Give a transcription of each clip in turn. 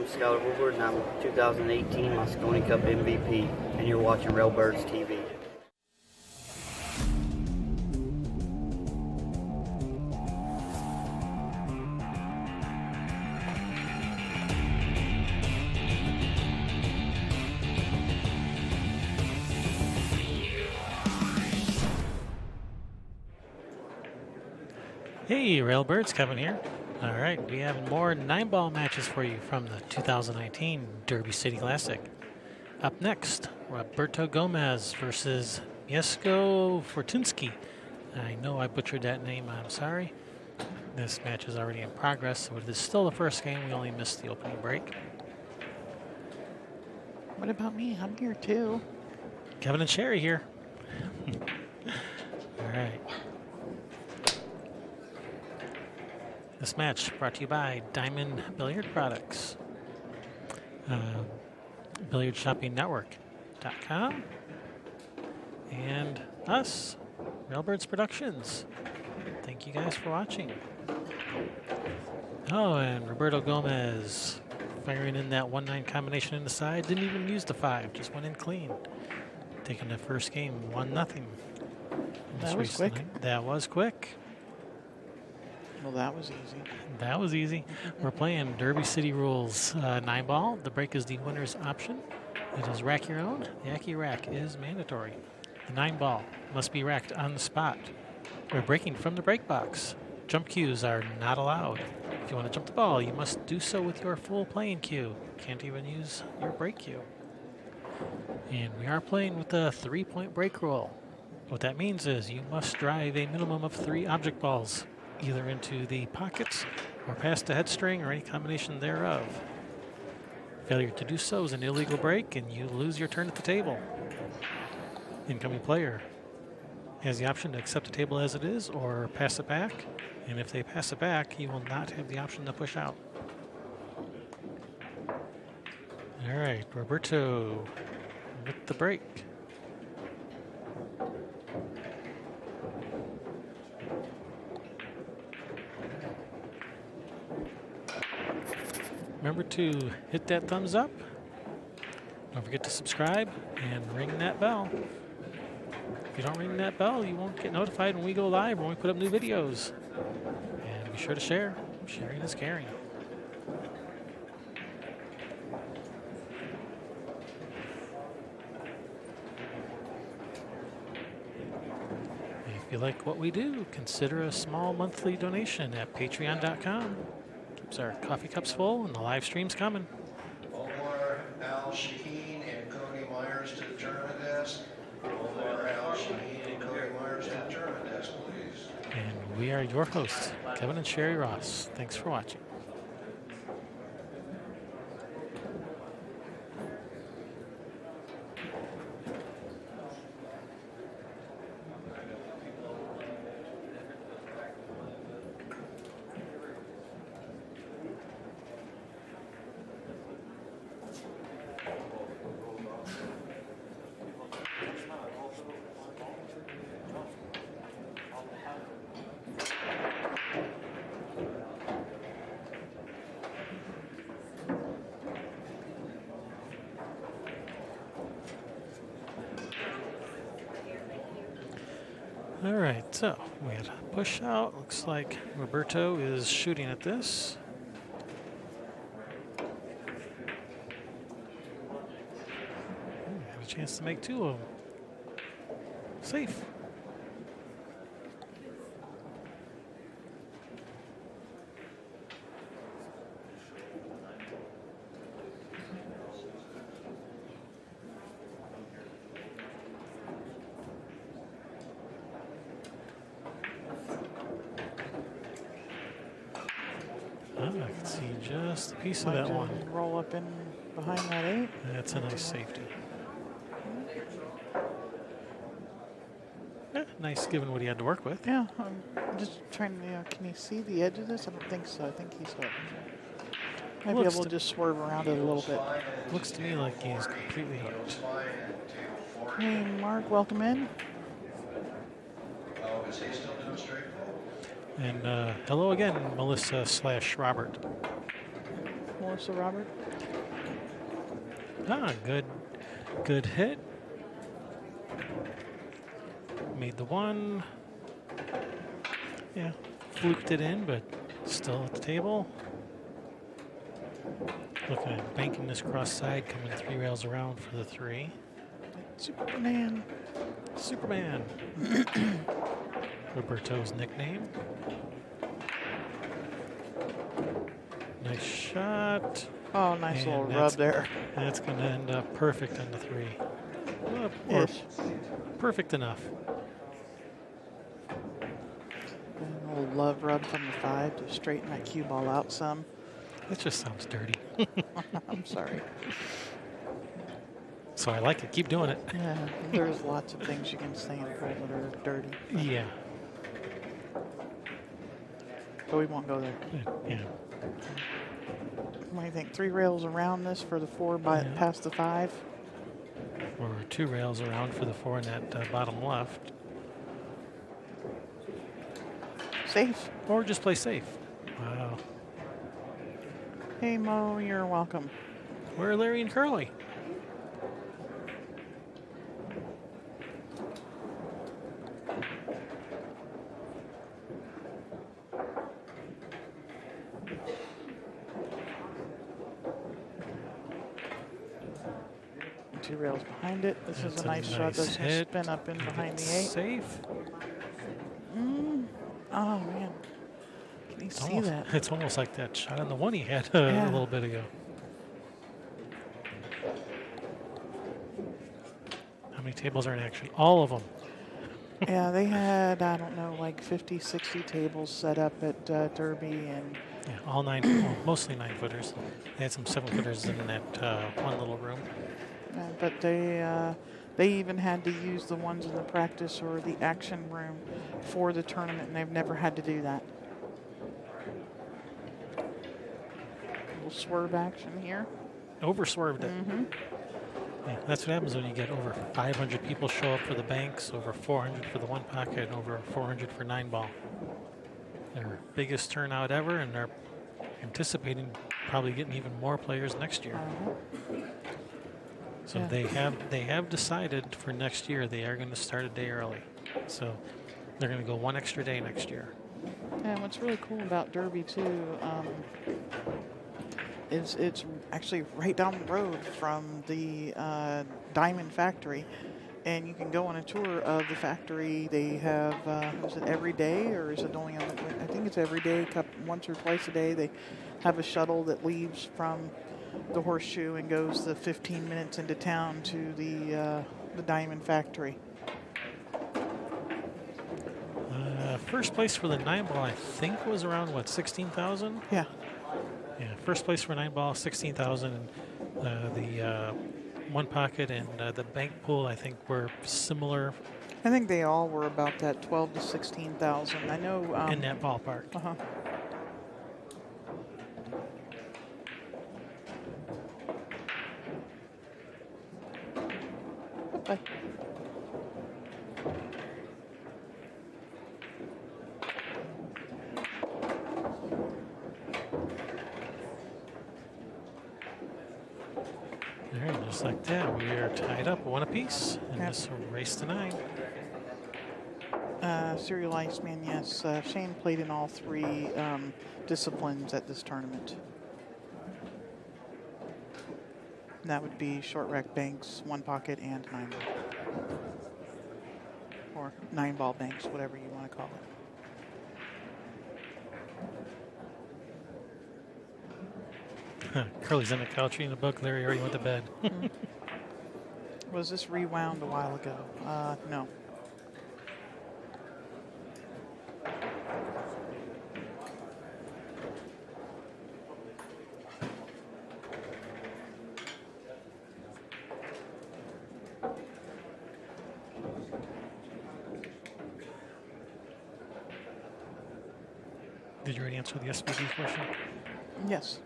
I'm Scott Woodward, and I'm 2018 Moscone Cup MVP, and you're watching Railbirds TV. Hey, Railbirds, Kevin here. All right, we have more 9-ball matches for you from the 2019 Derby City Classic. Up next, Roberto Gomez versus Mieszko Fortunski. I know I butchered that name, I'm sorry. This match is already in progress, so it is still the first game. We only missed the opening break. What about me? I'm here too. Kevin and Sherry here. All right. This match brought to you by Diamond Billiard Products, BilliardShoppingNetwork.com, and us, Railbirds Productions. Thank you guys for watching. Oh, and Roberto Gomez firing in that 1-9 combination in the side. Didn't even use the 5, just went in clean. Taking the first game 1-0. That was quick. That was quick. Well, that was easy. That was easy. We're playing Derby City rules 9-ball. The break is the winner's option. It is rack your own. The Aki rack is mandatory. The 9-ball must be racked on the spot. We're breaking from the break box. Jump cues are not allowed. If you want to jump the ball, you must do so with your full playing cue. Can't even use your break cue. And we are playing with the 3-point break rule. What that means is you must drive a minimum of 3 object balls, either into the pockets or past the head string or any combination thereof. Failure to do so is an illegal break and you lose your turn at the table. Incoming player has the option to accept the table as it is or pass it back, and if they pass it back, you will not have the option to push out. All right, Roberto with the break. Remember to hit that thumbs up. Don't forget to subscribe and ring that bell. If you don't ring that bell, you won't get notified when we go live or when we put up new videos. And be sure to share. Sharing is caring. If you like what we do, consider a small monthly donation at patreon.com. Keeps our coffee cups full and the live stream's coming. Omar Al Shaheen and Cody Myers to the tournament desk. Omar Al Shaheen and Cody Myers to the tournament desk, please. And we are your hosts, Kevin and Sherry Ross. Thanks for watching. All right, so we had a push out. Looks like Roberto is shooting at this. Have a chance to make 2 of them. Safe. I can see just a piece of that one. Roll up in behind that 8. That's a nice safety. Yeah, nice given what he had to work with. Yeah, I'm just trying to, can you see the edge of this? I don't think so. I think he's hooked. Might be able to just swerve around it a little bit. Looks to me like he's completely hooked. Hey, Mark, welcome in. Oh, is he still doing straight? And hello again, Melissa / Robert. Melissa Robert. Ah, good hit. Made the one. Yeah, fluked it in, but still at the table. Looking at banking this cross side, coming 3 rails around for the 3. Superman. Superman. Roberto's nickname. Nice shot. Oh, nice And little rub there. That's going to end up perfect on the 3. Or Ish. perfect enough. And a little love rub from the 5 to straighten that cue ball out some. It just sounds dirty. I'm sorry. So I like it. Keep doing it. Yeah, there's lots of things you can say in pool that are dirty. Yeah. But we won't go there. Yeah. What do you think? 3 rails around this for the 4 by Yeah. past the 5? Or 2 rails around for the 4 in that bottom left. Safe. Or just play safe. Wow. Hey Mo, you're welcome. Where are Larry and Curly? Two rails behind it. This That's is a nice shot. That's going to hit. spin up in Gonna behind get the 8. Safe. Oh man. Can you see that? It's almost like that shot on the 1 he had Yeah. a little bit ago. How many tables are in action? All of them. Yeah, they had, I don't know, like 50, 60 tables set up at Derby, and Yeah, all 9, well, mostly 9-footers. They had some 7-footers in that one little room. but they even had to use the ones in the practice or the action room for the tournament, and they've never had to do that. Little swerve action here. Over swerved it. Mm-hmm. Yeah, that's what happens when you get over 500 people show up for the banks, over 400 for the 1 pocket, and over 400 for 9-ball. Their biggest turnout ever, and they're anticipating probably getting even more players next year. So Yeah. they have decided for next year they are going to start a day early. So they're going to go 1 extra day next year. And what's really cool about Derby too is it's actually right down the road from the diamond factory, and you can go on a tour of the factory. They have is it every day, or is it only on I think it's every day, once or twice a day. They have a shuttle that leaves from the Horseshoe and goes the 15 minutes into town to the diamond factory. First place for the 9-ball, I think, was around, what, 16,000? Yeah. Yeah, first place for 9-ball, 16,000. And the 1 pocket and the bank pool, I think, were similar I think they all were about that 12 to 16,000. I know. in that ballpark. Uh-huh. Bye. All right, just like that, we are tied up 1 apiece in Yep. this race to 9. Serial Iceman, yes. Shane played in all 3 disciplines at this tournament. And that would be short rack banks, 1 pocket, and 9-ball. Or 9-ball banks, whatever you want to call it. Curly's in the couch reading a book. Larry already went to bed. Was this rewound a while ago? No. Did you already answer the SPD question? Yes.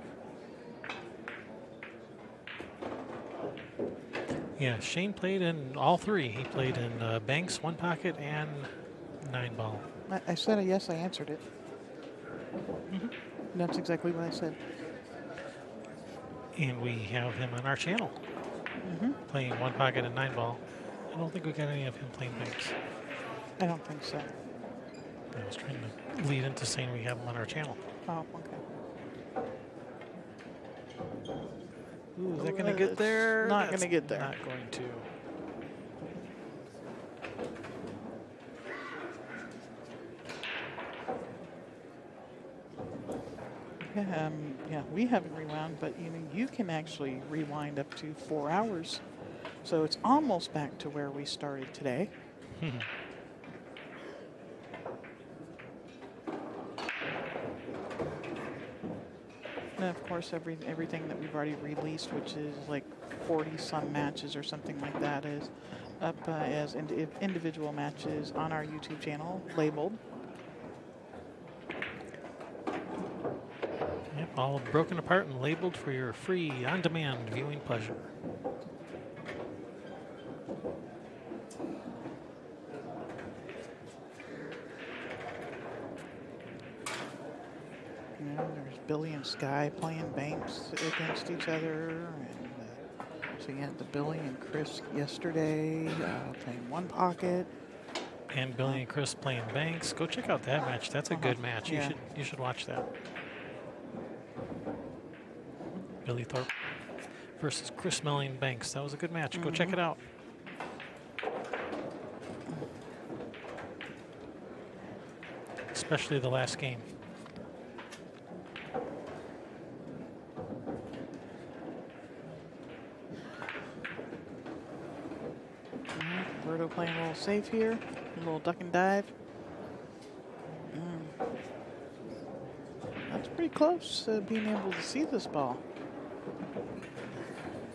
Yeah, Shane played in all 3. He played in banks, 1 pocket, and 9-ball. I said a yes, I answered it. Mhm. That's exactly what I said. And we have him on our channel playing one pocket and 9-ball. I don't think we got any of him playing banks. I don't think so. I was trying to lead into saying we have him on our channel. Oh, okay. Ooh, is that going to get there? Not going to get there. Not going to. Yeah, we haven't rewound, but you can actually rewind up to 4 hours. So it's almost back to where we started today. And of course, everything that we've already released, which is like 40-some matches or something like that, is up as individual matches on our YouTube channel, labeled. Yep, all broken apart and labeled for your free, on-demand viewing pleasure. You know, there's Billy and Sky playing banks against each other, and so you had the Billy and Chris yesterday playing one pocket. And Billy and Chris playing banks. Go check out that match. That's a good match. Yeah. You should watch that. Billy Thorpe versus Chris Melling Banks. That was a good match. Go check it out. Especially the last game. Roberto playing a little safe here, a little duck and dive. That's pretty close being able to see this ball.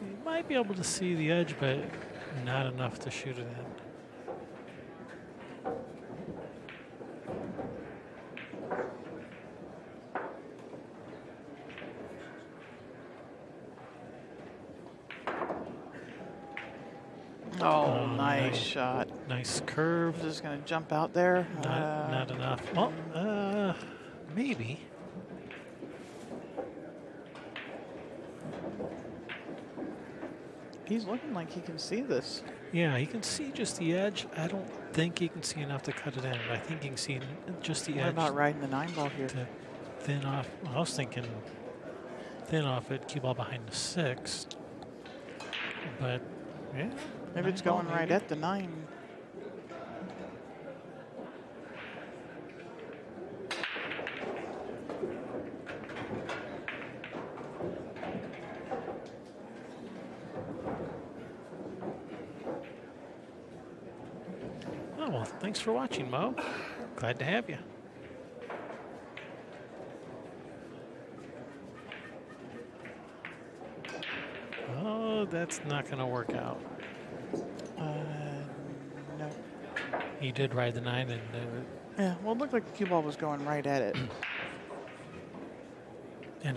You might be able to see the edge, but not enough to shoot it in. Oh, nice shot. Nice curve. Just going to jump out there. Not enough. Well, maybe. He's looking like he can see this. Yeah, he can see just the edge. I don't think he can see enough to cut it in, but I think he can see just the What edge. about riding the 9-ball here? To thin off. Well, I was thinking thin off it, cue ball behind the 6. But, yeah. If it's 9-ball, going right maybe. at the 9. Oh, well, thanks for watching, Mo. Glad to have you. Oh, that's not going to work out. No. He did ride the 9, and Yeah, well, it looked like the cue ball was going right at it.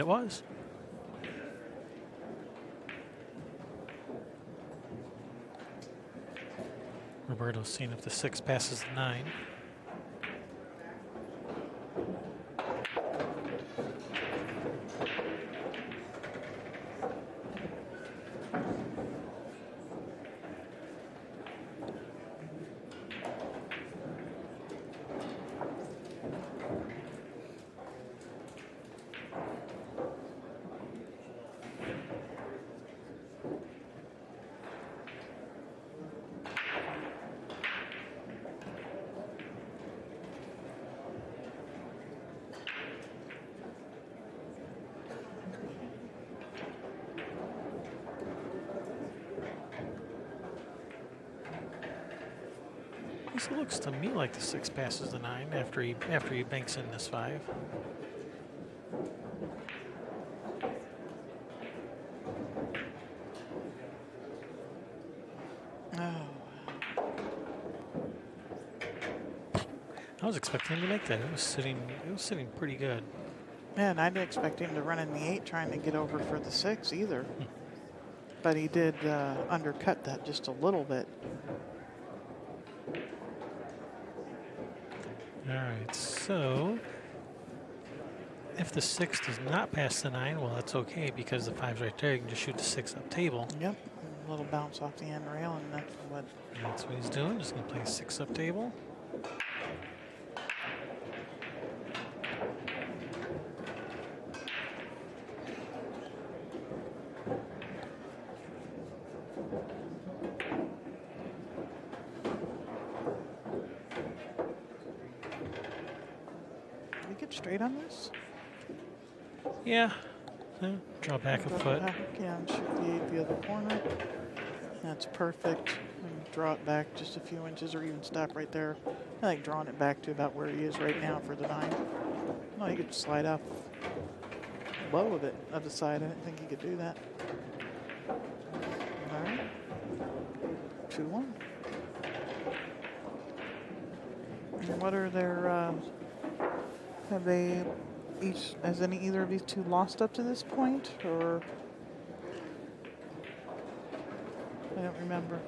it was. Roberto's seeing if the 6 passes the 9. This looks to me like the 6 passes the 9 after he banks in this 5. Oh. I was expecting him to make that. It was sitting pretty good. Man, I didn't expect him to run in the 8 trying to get over for the 6 either. But he did undercut that just a little bit. All right, so If the 6 does not pass the 9, well, that's okay because the 5's right there. You can just shoot the 6 up table. Yep. A little bounce off the end rail, and That's what he's doing. Just going to play 6 up table. Did we get straight on this? Yeah. Draw back a foot. Yeah, and shoot the 8 the other corner. That's perfect. And draw it back just a few inches or even stop right there. I like drawing it back to about where he is right now for the 9. No, you could slide up low of it, of the side. I didn't think you could do that. All right. 2-1. And what are their, have they each, has either of these two lost up to this point, or? I don't remember.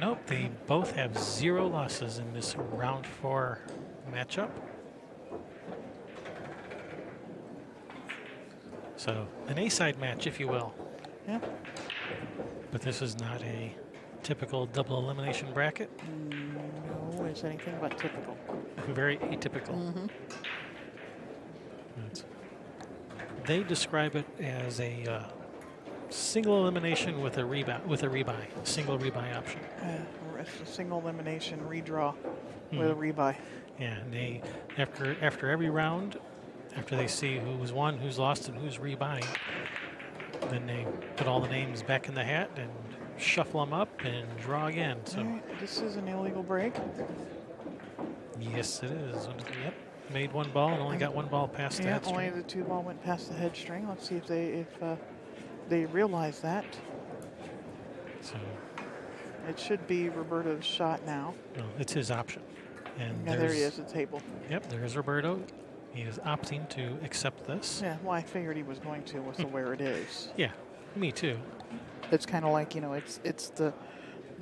Nope, they both have 0 losses in this round 4 matchup. So an A-side match, if you will. Yeah. But this is not a typical double elimination bracket. No, it's anything but typical. Very atypical. Mm-hmm. They describe it as a single elimination with a rebuy, single rebuy option. It's a single elimination redraw with a rebuy. Yeah, and they after every round, after they see who's won, who's lost, and who's rebuying, then they put all the names back in the hat and shuffle them up and draw again. So Right, this is an illegal break. yes, it is. Yep, made 1 ball and only got 1 ball past the Yeah, head only string. the 2 ball went past the head string. Let's see if they realize that. So It should be Roberto's shot now. no, it's his option. And Yeah, there he is at the table. Yep, there's Roberto. He is opting to accept this. Yeah, well, I figured he was going to with where it is. Yeah, me too. It's kind of like, you know, it's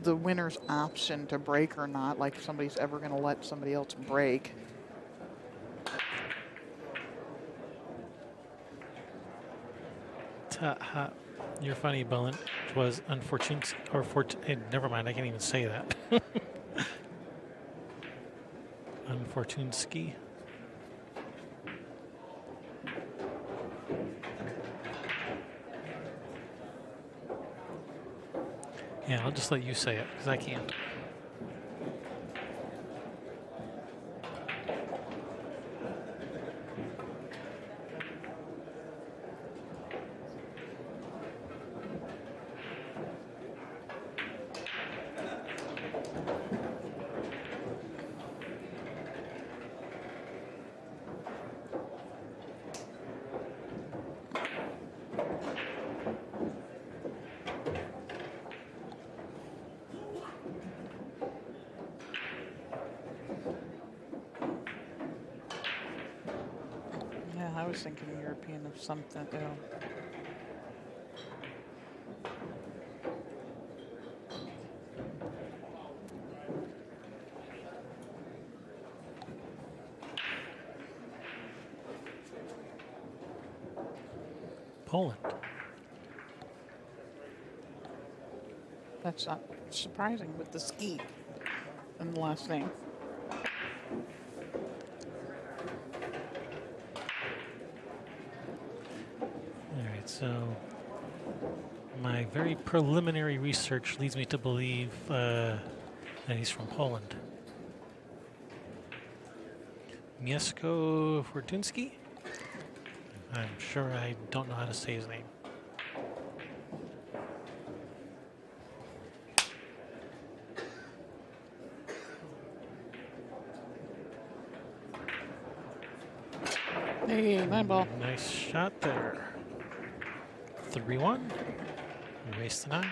the winner's option to break or not, like if somebody's ever going to let somebody else break. You're funny, Bullen. It was unfortunate, or never mind, I can't even say that. Fortunski. Yeah, I'll just let you say it, because I can't. Yeah, I was thinking European of something, you know. Poland. That's not surprising with the ski and the last name. All right, so my very preliminary research leads me to believe that he's from Poland. Mieszko Fortunski? I'm sure I don't know how to say his name. Hey, 9 ball. Nice shot there. 3-1. Race to 9.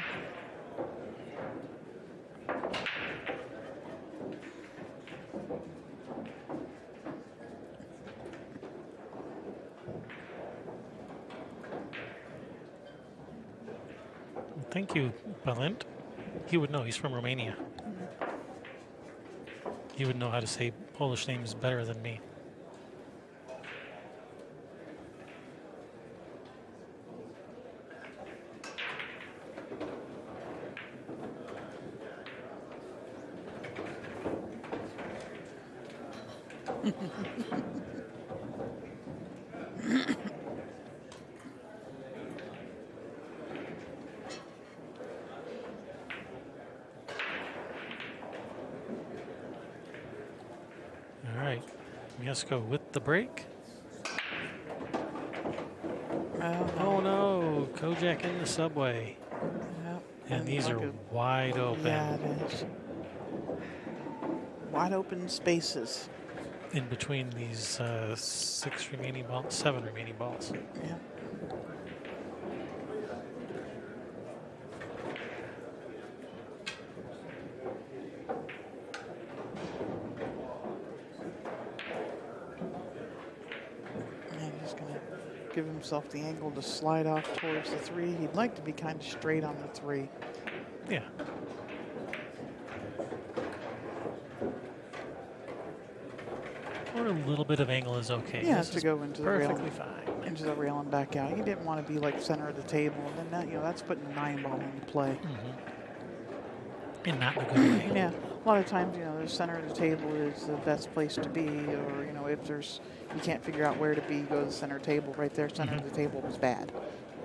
Thank you, Balint. He would know. He's from Romania. He would know how to say Polish names better than me. All right, Mieszko with the break. Oh no, Kojak in the subway. Yep. And these like are wide open. Yeah, it is. Wide open spaces. In between these 7 remaining balls. Yeah. And he's going to give himself the angle to slide off towards the 3. He'd like to be kind of straight on the 3. Yeah. Or a little bit of angle is okay. Yeah, This to is go into the rail. perfectly fine. Into the rail and back out. He didn't want to be like center of the table, and then that, that's putting 9 ball into play. And not in a good way. Yeah, a lot of times, the center of the table is the best place to be, or if you can't figure out where to be, go to the center table. Right there, center of the table was bad.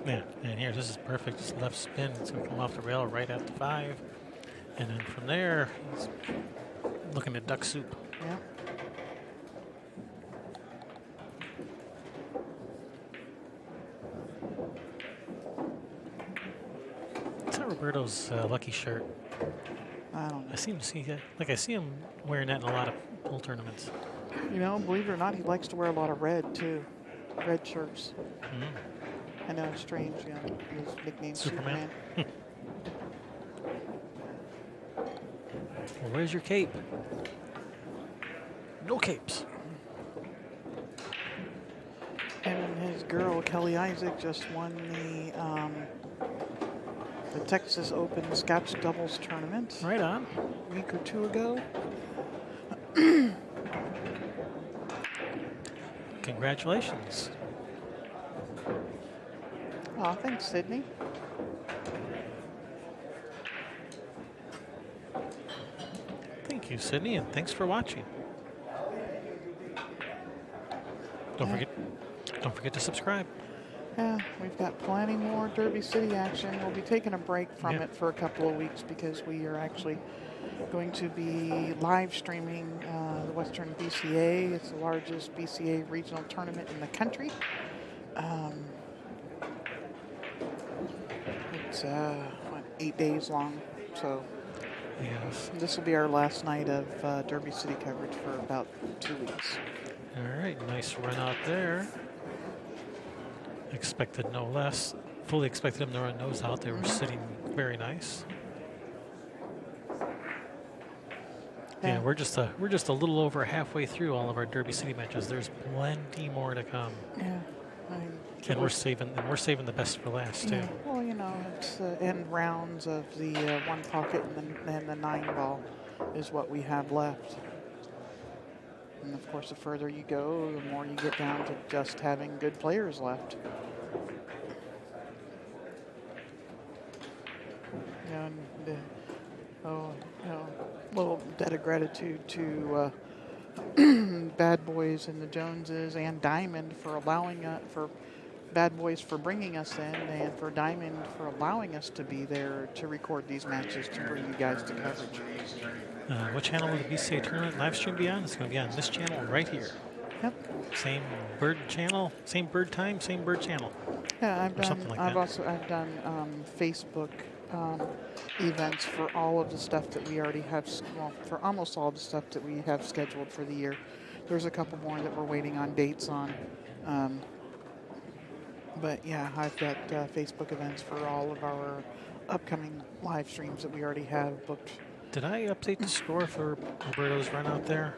Yeah, and here, this is perfect. Just left spin. It's going to come off the rail right at the 5. And then from there, he's looking at duck soup. Yeah. It's not Roberto's lucky shirt. I don't know. I see him wearing that in a lot of pool tournaments. Believe it or not, he likes to wear a lot of red too. Red shirts. I know it's strange, his nickname Superman. Superman. Well, where's your cape? No capes. And his girl, Kelly Isaac, just won the Texas Open Scotch Doubles Tournament Right on. a week or 2 ago. Congratulations. Oh, thanks, Sydney. Thank you, Sydney, and thanks for watching. Don't forget to subscribe. Yeah, we've got plenty more Derby City action. We'll be taking a break from it for a couple of weeks because we are actually going to be live streaming the Western BCA. It's the largest BCA regional tournament in the country. It's 8 days long, so Yes. this will be our last night of Derby City coverage for about 2 weeks. All right, nice run out there. Expected no less. Fully expected them to run those out. They were sitting very nice. Yeah, we're just a little over halfway through all of our Derby City matches. There's plenty more to come. Yeah, And we're saving the best for last too. yeah. Well, it's end rounds of the 1 pocket and the 9 ball is what we have left. And of course, the further you go, the more you get down to just having good players left. And little debt of gratitude to Bad Boys and the Joneses and Diamond for allowing for Bad Boys for bringing us in, and for Diamond for allowing us to be there to record these matches to bring you guys to coverage. What channel will the BCA tournament live stream be on? It's going to be on this channel right here. Yep. Same bird channel, same bird time, same bird channel. Yeah, I've done Facebook events for all of the stuff that we already have. Well, for almost all the stuff that we have scheduled for the year. There's a couple more that we're waiting on dates on. But yeah, I've got Facebook events for all of our upcoming live streams that we already have booked. Did I update the score for Roberto's run out there?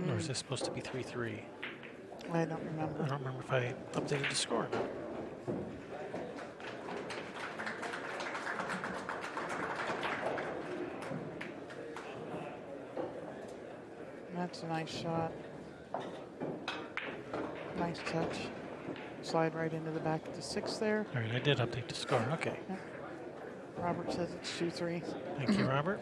Or is this supposed to be 3-3? I don't remember. I don't remember if I updated the score or not. That's a nice shot. Nice touch. Slide right into the back of the 6 there. All right, I did update the score. Okay. Yep. Robert says it's 2-3. Thank you, Robert.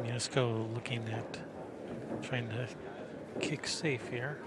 Mieszko looking at trying to kick safe here.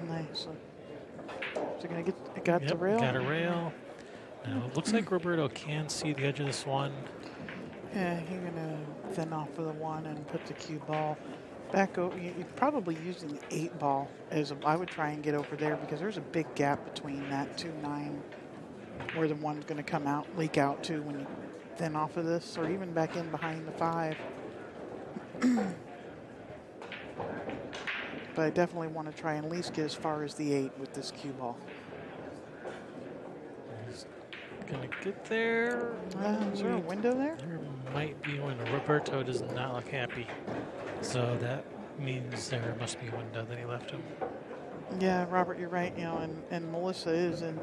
Nice. So gonna get it. Got the rail. Got a rail. Now it looks like Roberto can see the edge of this one. Yeah, you're gonna thin off of the 1 and put the cue ball back over. You're probably using the 8 ball as I would try and get over there because there's a big gap between that 2-9 where the 1's gonna come out, leak out to when you thin off of this, or even back in behind the 5. But I definitely want to try and at least get as far as the 8 with this cue ball. He's gonna get there. Is there a window there? There might be one. Roberto does not look happy. So that means there must be a window that he left him. Yeah, Robert, you're right. You know, and Melissa is in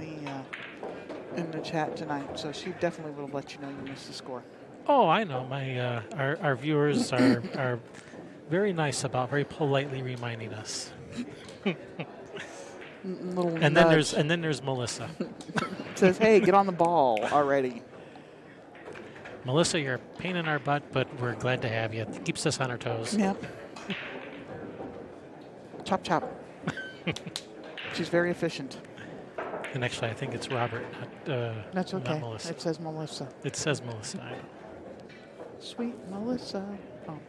the chat tonight, so she definitely will let you know you missed the score. Oh, I know. My our viewers are very nice about very politely reminding us. Little And nudge. then there's Melissa. Says, "Hey, get on the ball already." Melissa, you're a pain in our butt, but we're glad to have you. It keeps us on our toes. Yep. Chop chop. She's very efficient. And actually, I think it's Robert, That's okay. not Melissa. It says Melissa. It says Melissa. I know. Sweet Melissa. Oh.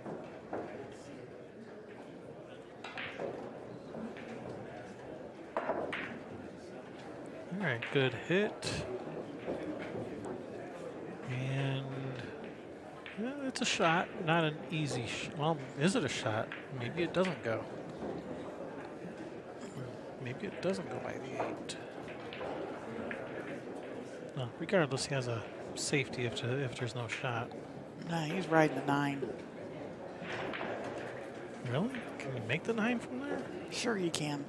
All right, good hit. And it's a shot, not an easy shot. Well, is it a shot? Maybe it doesn't go. Maybe it doesn't go by the 8. No, regardless, he has a safety if there's no shot. Nah, he's riding the 9. Really? Can we make the 9 from there? Sure you can.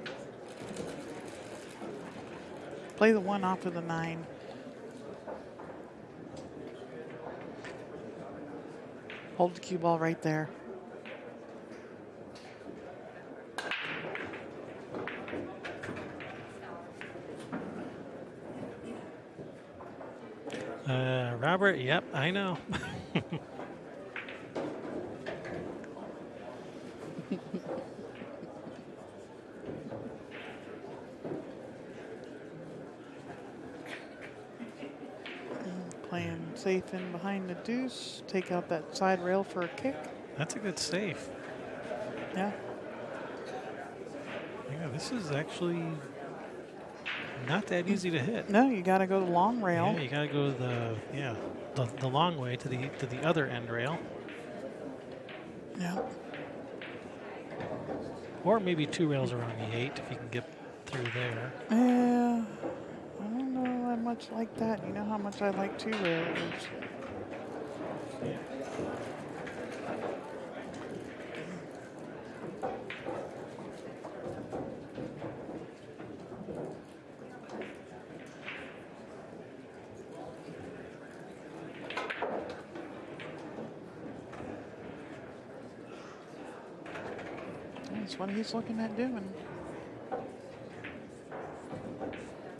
Play the 1 off of the 9. Hold the cue ball right there. Robert, yep, I know. Playing safe in behind the deuce. Take out that side rail for a kick. That's a good save. Yeah. Yeah, this is actually not that easy to hit. No, you got to go the long rail. Yeah, you gotta go the long way to the other end rail, Yeah. or maybe 2 rails around the 8 if you can get through there. Yeah. I don't know that much like that. You know how much I like 2 rails. That's what he's looking at doing.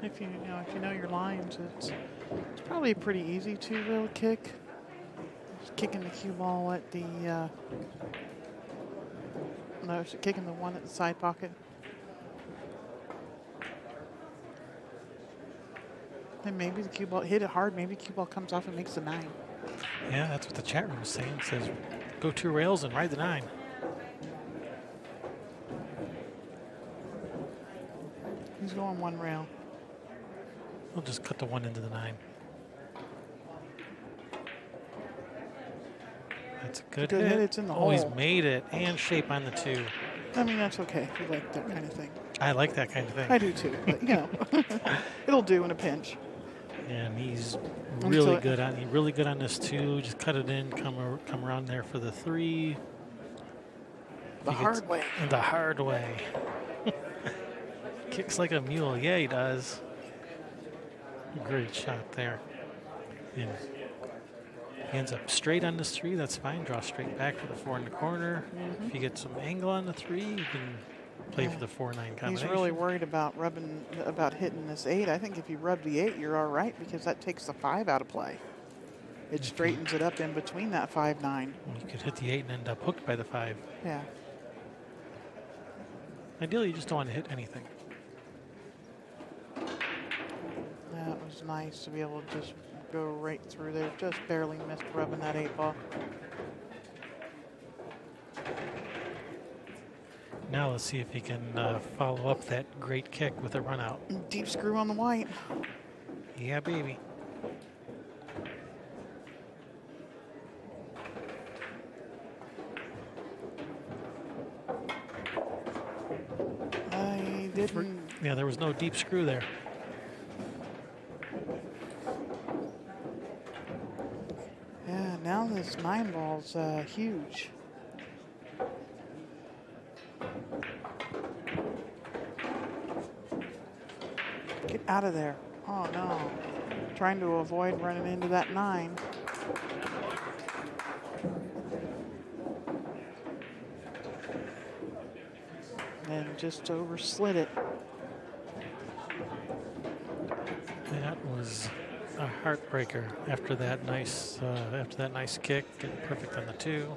If you know your lines, it's probably a pretty easy two-wheel kick. Just kicking the cue ball at the no, kicking the one at the side pocket. And maybe the cue ball hit it hard. Maybe the cue ball comes off and makes a 9. Yeah, that's what the chat room is saying. It says, go 2 rails and ride the 9. He's going 1 rail. We'll just cut the 1 into the 9. That's a good hit. It's in the Oh, hole. he's made it and shape on the 2. I mean, that's okay. If you like that kind of thing. I like that kind of thing. I do too, but it'll do in a pinch. And he's really good on this 2. Just cut it in, come around there for the 3. The hard way. And the hard way. Kicks like a mule. Yeah, he does. Great shot there. And he ends up straight on this 3. That's fine. Draw straight back for the 4 in the corner. If you get some angle on the 3, you can play for the 4-9 combination. He's really worried about hitting this 8. I think if you rub the 8, you're all right because that takes the 5 out of play. It straightens it up in between that 5-9. You could hit the 8 and end up hooked by the 5. Yeah. Ideally, you just don't want to hit anything. That was nice to be able to just go right through there. Just barely missed rubbing that 8 ball. Now let's see if he can follow up that great kick with a run out. Deep screw on the white. Yeah, baby. I didn't. Yeah, there was no deep screw there. Yeah, now this 9 ball's huge. Get out of there. Oh no. Trying to avoid running into that 9. And just overslid it. That was a heartbreaker after that nice kick, getting perfect on the 2.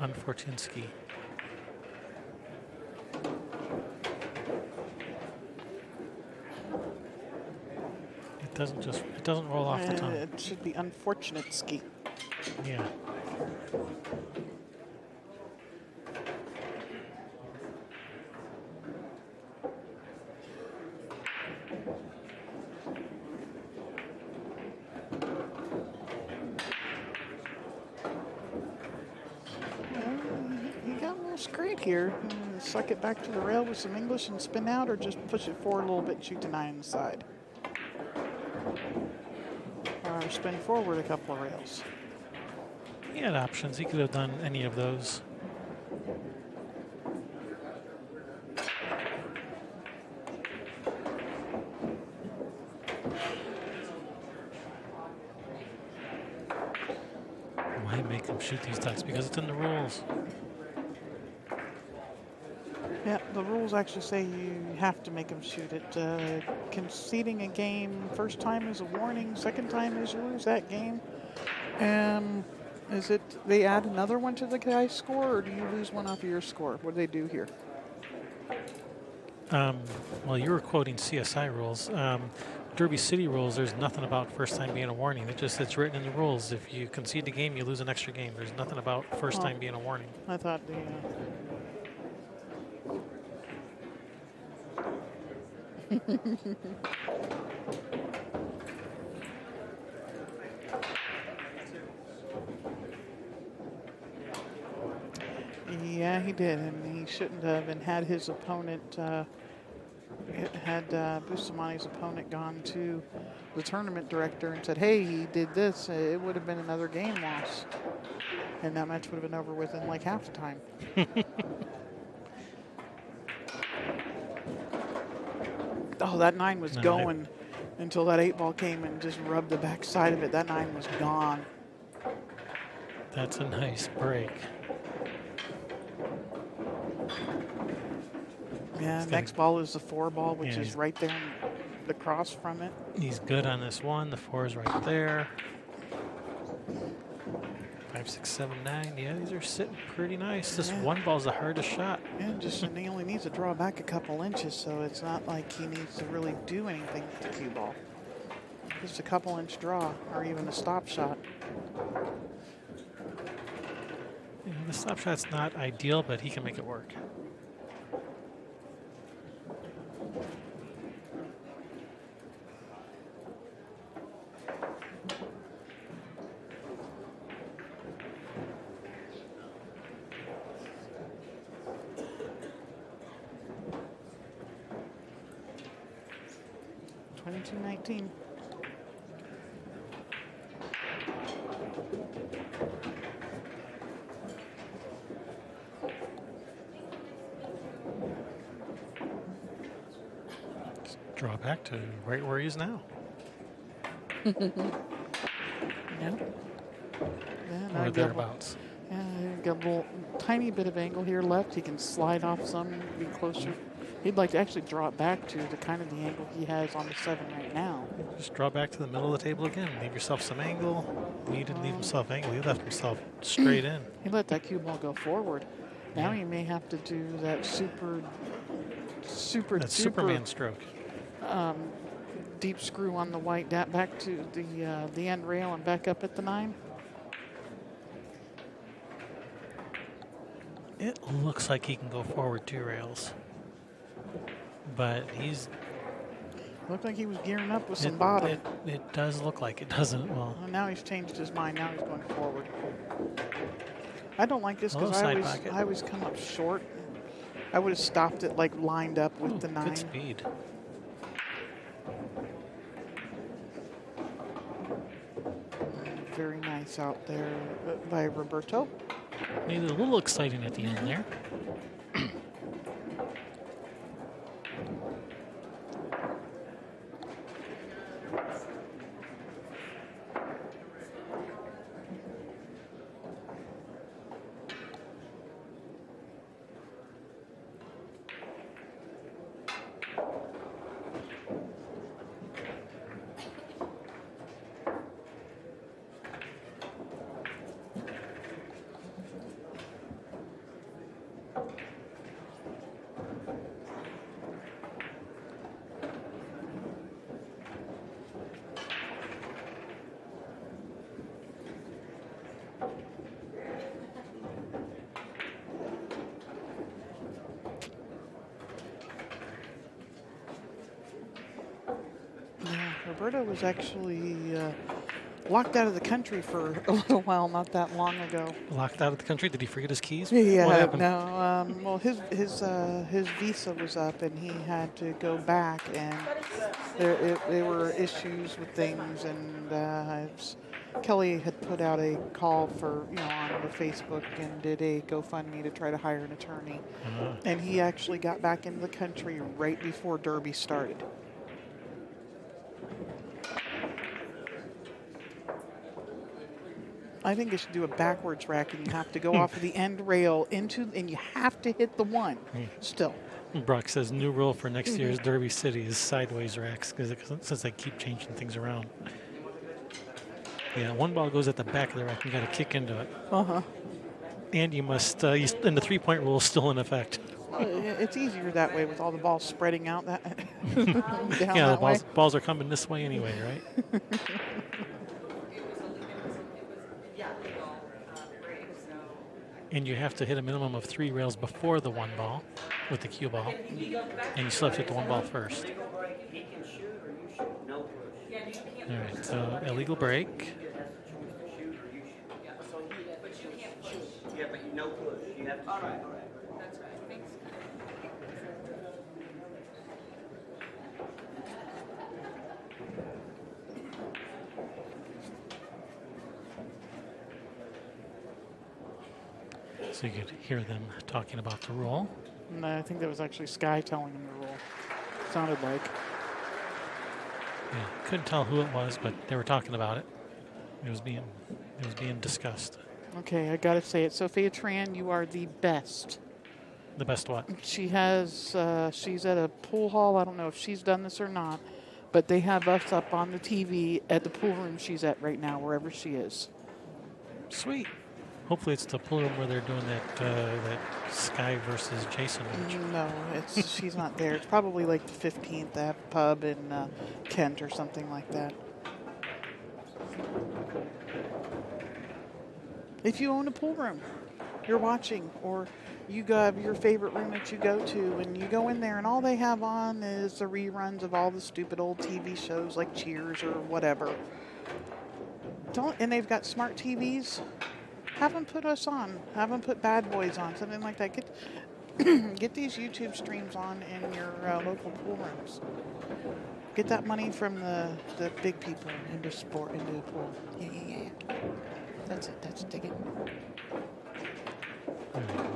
On Fortunski. It doesn't roll off the tongue. It should be unfortunate ski. Yeah. You got a little straight here. Suck it back to the rail with some English and spin out, or just push it forward a little bit and shoot the 9 on the side. Or spin forward a couple of rails. He had options. He could have done any of those. Why make him shoot these ducks? Because it's in the rules. Yeah, the rules actually say you have to make them shoot it. Conceding a game first time is a warning, second time is you lose that game. Is it they add another one to the guy's score, or do you lose one off of your score? What do they do here? Well, you were quoting CSI rules. Derby City rules, there's nothing about first time being a warning. It's written in the rules. If you concede the game, you lose an extra game. There's nothing about first time being a warning. I thought the... Yeah, he did, and he shouldn't have. And had his opponent, had Bustamani's opponent gone to the tournament director and said, "Hey, he did this," it would have been another game loss, and that match would have been over within like half the time. Oh, that 9 was going until that 8 ball came and just rubbed the back side of it. That 9 was gone. That's a nice break. Yeah, next ball is the 4 ball, which is right there across from it. He's good on this one. The 4 is right there. 5, 6, 7, 9. Yeah, these are sitting pretty nice. This 1 ball is the hardest shot. Yeah, and he only needs to draw back a couple inches, so it's not like he needs to really do anything with the cue ball. Just a couple inch draw, or even a stop shot. Yeah, the stop shot's not ideal, but he can make it work. $22.19. Draw back to right where he is now. Yeah. Or thereabouts. Yeah, got a little tiny bit of angle here left. He can slide off some, be closer. He'd like to actually draw it back to the kind of the angle he has on the 7 right now. Just draw back to the middle of the table again. Leave yourself some angle. He didn't leave himself angle. He left himself straight in. He let that cue ball go forward. Now he may have to do that Superman stroke. Deep screw on the white, back to the end rail and back up at the 9. It looks like he can go forward 2 rails, but he's. Looked like he was gearing up with some bottom. It does look like it, doesn't it? Well, Now he's changed his mind. Now he's going forward. I don't like this because Hello, I side always come up short. I would have stopped it like lined up with the 9. Good speed. Very nice out there by Roberto. Made it a little exciting at the end there. Roberto was actually locked out of the country for a little while not that long ago. Locked out of the country? Did he forget his keys? Yeah, What happened? no. Well, his visa was up, and he had to go back, and there were issues with things, and Kelly had put out a call for on the Facebook and did a GoFundMe to try to hire an attorney, and he actually got back into the country right before Derby started. I think they should do a backwards rack, and you have to go off of the end rail and you have to hit the 1 still. Brock says new rule for next year's Derby City is sideways racks since they keep changing things around. Yeah, 1 ball goes at the back of the rack. You got to kick into it. And you must. And the 3-point rule is still in effect. It's easier that way with all the balls spreading out down yeah, that way. Balls are coming this way anyway, right? And you have to hit a minimum of 3 rails before the 1 ball with the cue ball. And you still have to hit the 1 ball first. All right, so illegal break. Yeah, but no push. You have to. All right. That's right. Thanks. So you could hear them talking about the rule. No, I think that was actually Sky telling him the rule. Sounded like. Yeah, couldn't tell who it was, but they were talking about it. It was being discussed. Okay, I gotta say it. Sophia Tran, you are the best. The best what? She has, she's at a pool hall. I don't know if she's done this or not, but they have us up on the TV at the pool room she's at right now, wherever she is. Sweet. Hopefully it's the pool room where they're doing that Sky versus Jason match. No, she's not there. It's probably like the 15th Ave pub in Kent or something like that. If you own a pool room, you're watching, or you have your favorite room that you go to, and you go in there, and all they have on is the reruns of all the stupid old TV shows like Cheers or whatever. And they've got smart TVs. Have them put us on. Have them put Bad Boys on, something like that. Get these YouTube streams on in your local pool rooms. Get that money from the big people into sport, into the pool. Yeah. That's it. That's dig it.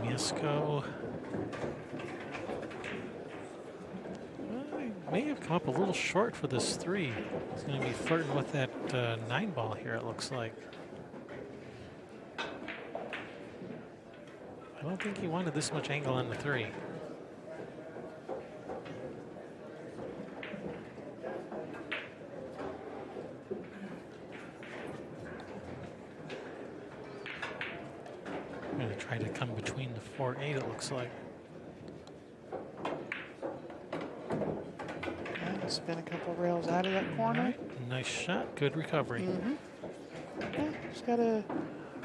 Mieszko. May have come up a little short for this 3. He's going to be flirting with that 9 ball here, it looks like. I don't think he wanted this much angle on the 3. I'm going to try to come between the 4-8, it looks like. And spin a couple rails out of that corner. Right. Nice shot, good recovery. Yeah, just got to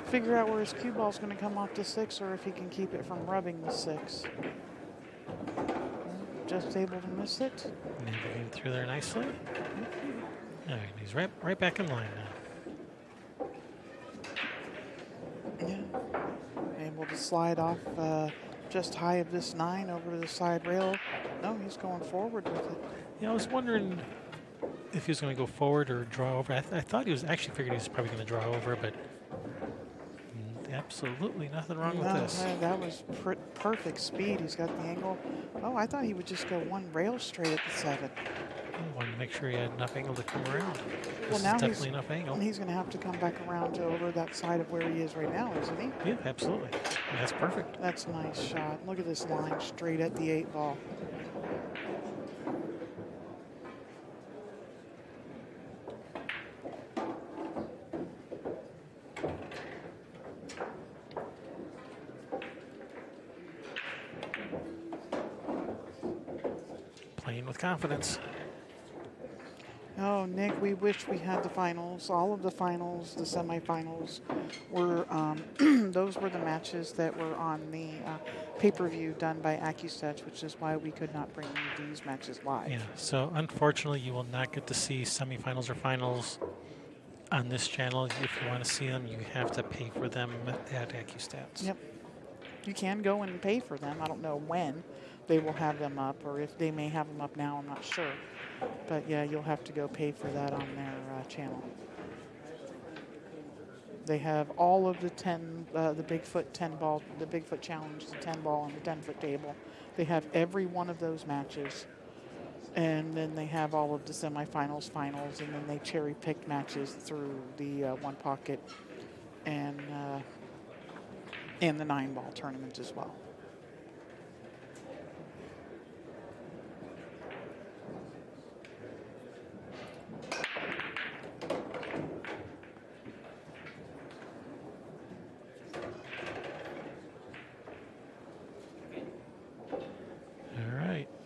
figure out where his cue ball's going to come off the 6, or if he can keep it from rubbing the 6. Just able to miss it. Navigating through there nicely. All right, he's right back in line now. Yeah. Able to slide off just high of this 9 over to the side rail. No, he's going forward with it. Yeah, I was wondering if he was going to go forward or draw over. I thought he was actually figured he was probably going to draw over, but absolutely nothing wrong with this. That was perfect speed. He's got the angle. Oh, I thought he would just go one rail straight at the 7. I wanted to make sure he had enough angle to come around. This Now is definitely enough angle. He's going to have to come back around to over that side of where he is right now, isn't he? Yeah, absolutely. That's perfect. That's a nice shot. Look at this line straight at the 8 ball. Playing with confidence. Oh, Nick, we wish we had the finals. All of the finals, the semifinals, were those were the matches that were on the pay-per-view done by AccuStats, which is why we could not bring you these matches live. Yeah, so unfortunately you will not get to see semifinals or finals on this channel. If you want to see them, you have to pay for them at AccuStats. Yep. You can go and pay for them. I don't know when they will have them up, or if they may have them up now, I'm not sure. But yeah, you'll have to go pay for that on their channel. They have all of the the Bigfoot 10 ball, the Bigfoot challenge, the 10 ball and the 10-foot table. They have every one of those matches. And then they have all of the semifinals, finals, and then they cherry picked matches through the one pocket and the 9 ball tournament as well.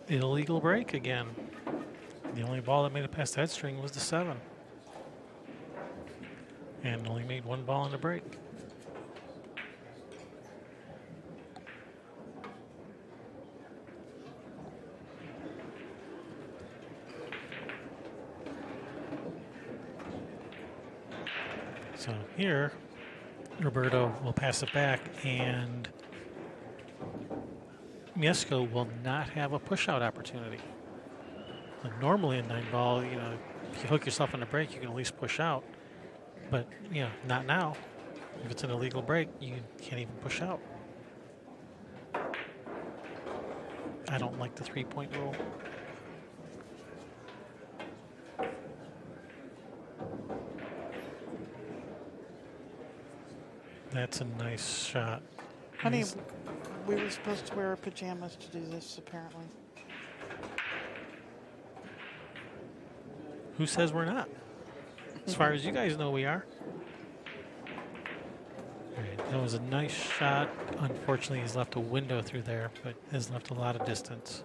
Illegal break again. The only ball that made it past that string was the 7. And only made 1 ball in the break. So here, Roberto will pass it back, and Mieszko will not have a push-out opportunity. Like normally in 9 ball, you know, if you hook yourself on a break, you can at least push out. But, you know, not now. If it's an illegal break, you can't even push out. I don't like the 3-point rule. That's a nice shot. Honey, Nice. we were supposed to wear our pajamas to do this, apparently. Who says we're not? As far as you guys know, we are. All right, that was a nice shot. Unfortunately, he's left a window through there, but has left a lot of distance.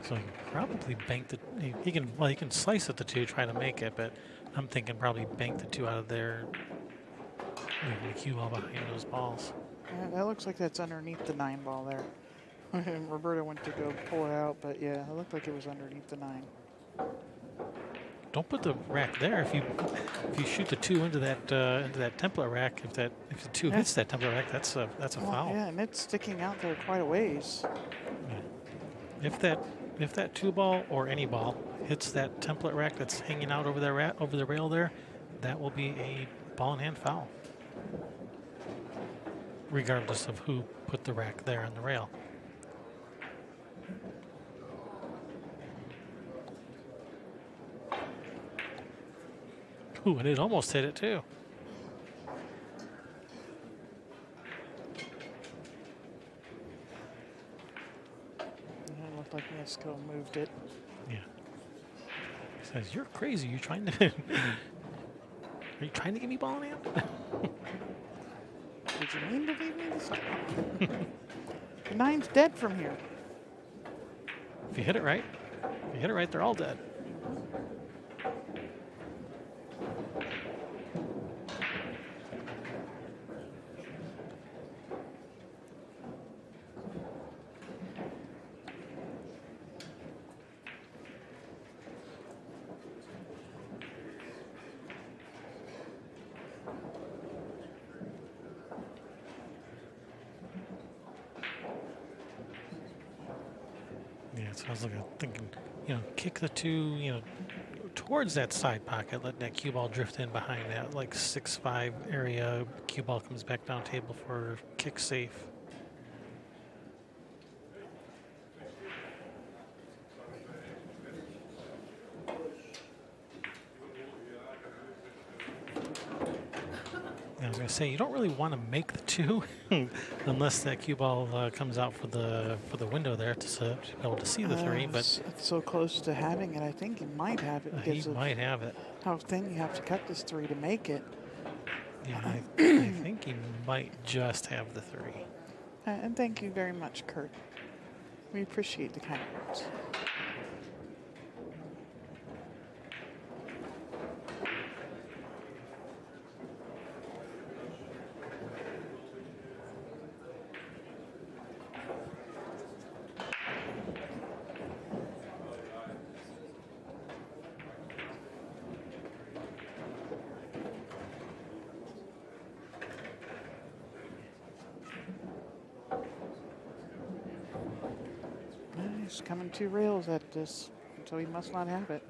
So he can probably bank the. He can, well, he can slice at the 2, try to make it, but I'm thinking probably bank the 2 out of there. Maybe the cue ball behind those balls. Yeah, that looks like that's underneath the 9 ball there. Roberto went to go pull it out, but yeah, it looked like it was underneath the 9. Don't put the rack there. If you shoot the 2 into that template rack, if the 2 hits that template rack, that's a foul. Yeah, and it's sticking out there quite a ways. If that 2 ball or any ball hits that template rack that's hanging out over the rail there, that will be a ball in hand foul, regardless of who put the rack there on the rail. Ooh, and it almost hit it too. It looked like Mieszko moved it. Yeah. He says, "You're crazy. You're trying to." Are you trying to give me ball in hand? Did you mean to leave me this? The 9's dead from here. If you hit it right, they're all dead. Yeah, so I was thinking, kick the 2, towards that side pocket, let that cue ball drift in behind that, like 6'5" area. Cue ball comes back down table for kick safe. I was going to say, you don't really want to make the 2 unless that cue ball comes out for the window there to be able to see the 3. But It's so close to having it, I think he might have it he because of might have it. how thin you have to cut this 3 to make it. Yeah, I think he might just have the 3. And thank you very much, Kurt. We appreciate the kind words. He's coming 2 rails at this, so he must not have it.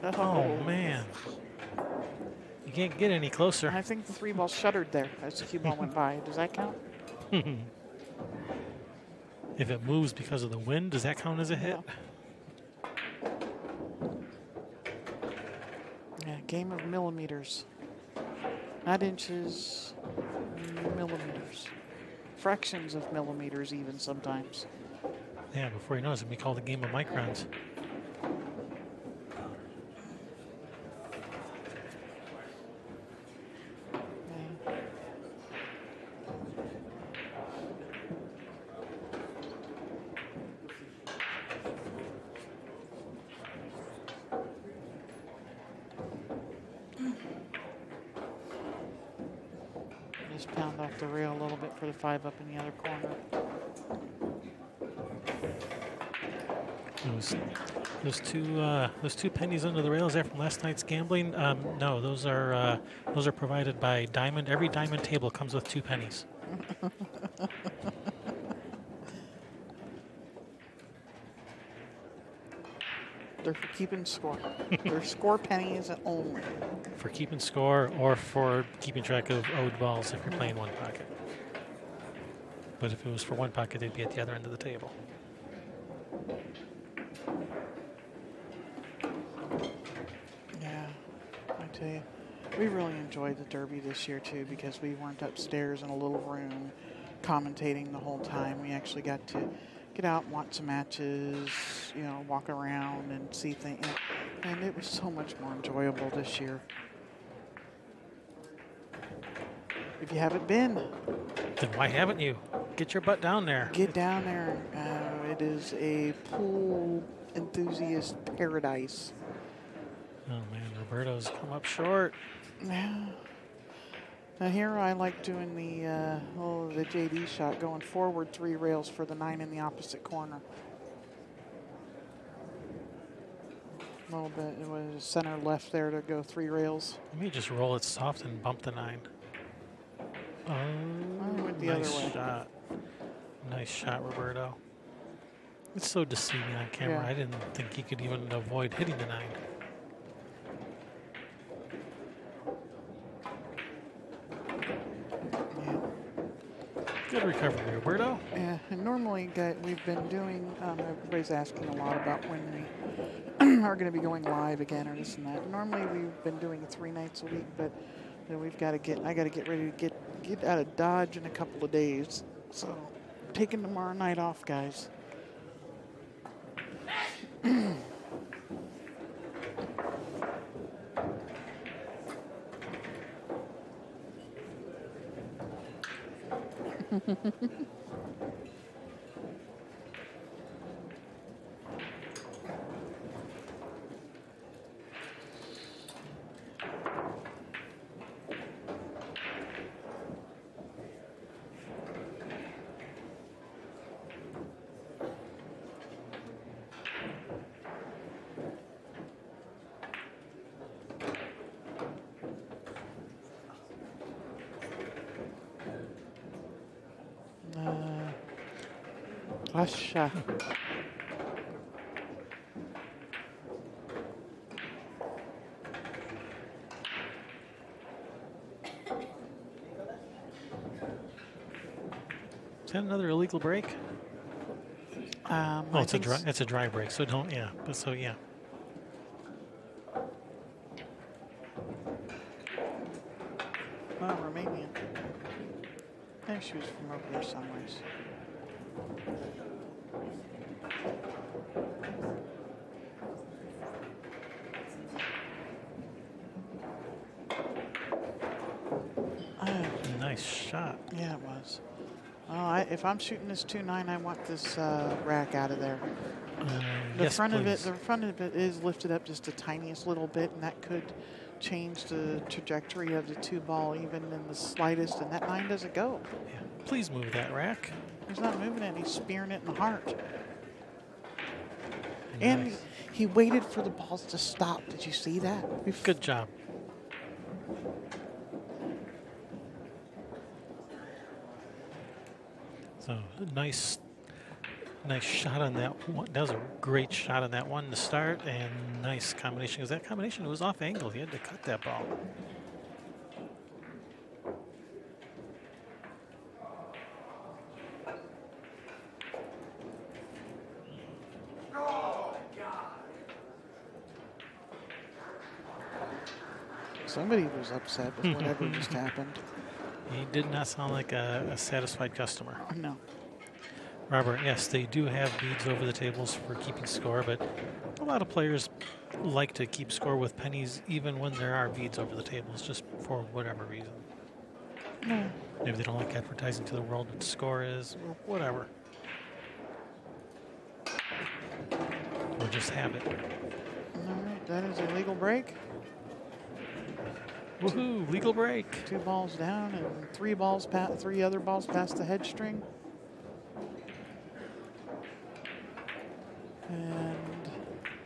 Oh, man. You can't get any closer. I think the 3 ball shuttered there as the cue ball went by. Does that count? If it moves because of the wind, does that count as a hit? Yeah, game of millimeters. Not inches, millimeters. Fractions of millimeters even sometimes. Yeah, before you know it, it's going to be called a game of microns. Yeah. Just pound off the rail a little bit for the 5 up in the other corner. Those two pennies under the rails there from last night's gambling. No, those are provided by Diamond. Every Diamond table comes with 2 pennies. They're for keeping score. They're score pennies only. For keeping score or for keeping track of owed balls if you're playing one pocket. But if it was for one pocket, they'd be at the other end of the table. Yeah, I tell you, we really enjoyed the Derby this year too because we weren't upstairs in a little room commentating the whole time. We actually got to get out and watch some matches, you know, walk around and see things. And it was so much more enjoyable this year. If you haven't been, Then why haven't you? Get your butt down there. get down there. It is a pool enthusiast paradise. Oh man, Roberto's come up short. Yeah. Now here I like doing the JD shot, going forward 3 rails for the 9 in the opposite corner. A little bit, it was center left there to go 3 rails. Let me just roll it soft and bump the 9. Oh, I went the nice other way. shot. Nice shot, Roberto. It's so deceiving on camera. Yeah. I didn't think he could even avoid hitting the 9. Yeah. Good recovery, Roberto. Yeah, and normally we've been doing, everybody's asking a lot about when we are going to be going live again or this and that. Normally we've been doing 3 nights a week, but I got to get ready to get out of Dodge in a couple of days. So taking tomorrow night off, guys. Russia. Is that another illegal break? I Oh, it's a think dry. It's a dry break. So don't. Yeah. But so yeah. Romanian. I think she was from over there somewhere. Nice shot. Yeah, it was. If I'm shooting this 2-9, I want this rack out of there. The Yes, front please. the front of it is lifted up just the tiniest little bit, and that could change the trajectory of the 2-ball even in the slightest, and that 9 doesn't go. Yeah. Please move that rack. He's not moving it, he's spearing it in the heart. And Nice. he waited for the balls to stop. Did you see that? Good job. So nice shot on that one. That was a great shot on that one to start, and nice combination. Because that combination was off angle. He had to cut that ball. Somebody was upset with whatever just happened. He did not sound like a satisfied customer. No. Robert, yes, they do have beads over the tables for keeping score, but a lot of players like to keep score with pennies even when there are beads over the tables, just for whatever reason. No. Maybe they don't like advertising to the world what the score is, or whatever. Or just habit. All right, that is a legal break. Woohoo, legal break. 2 balls down and 3 other balls past the head string. And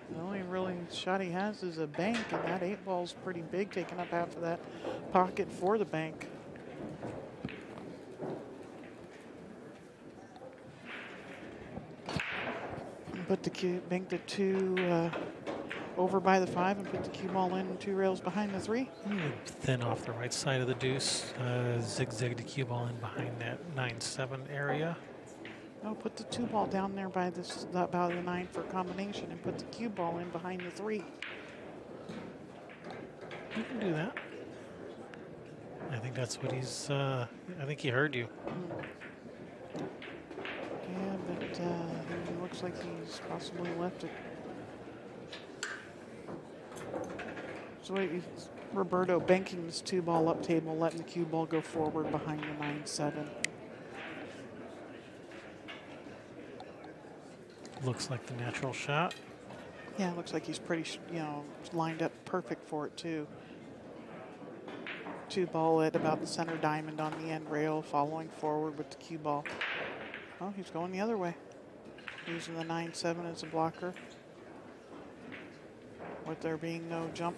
the only really shot he has is a bank, and that 8-ball's pretty big, taking up half of that pocket for the bank. Put the cue, bank the 2 over by the 5 and put the cue ball in 2 rails behind the 3. Thin off the right side of the deuce. Zigzag the cue ball in behind that 9-7 area. No, put the 2 ball down there by this about the 9 for combination and put the cue ball in behind the 3. You can do that. I think that's what he's, I think he heard you. Yeah, but it looks like he's possibly left it. So it's Roberto banking this 2 ball up table, letting the cue ball go forward behind the 9-7. Looks like the natural shot. Yeah, it looks like he's pretty, lined up perfect for it too. 2 ball at about the center diamond on the end rail, following forward with the cue ball. Oh, he's going the other way. Using the 9-7 as a blocker. With there being no jump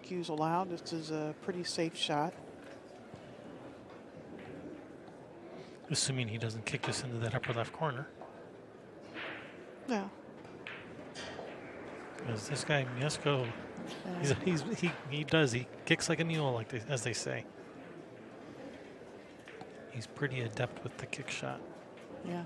cues allowed, this is a pretty safe shot. Assuming he doesn't kick this into that upper left corner. Yeah. Because this guy Mieszko, he kicks like a mule, as they say. He's pretty adept with the kick shot. Yeah.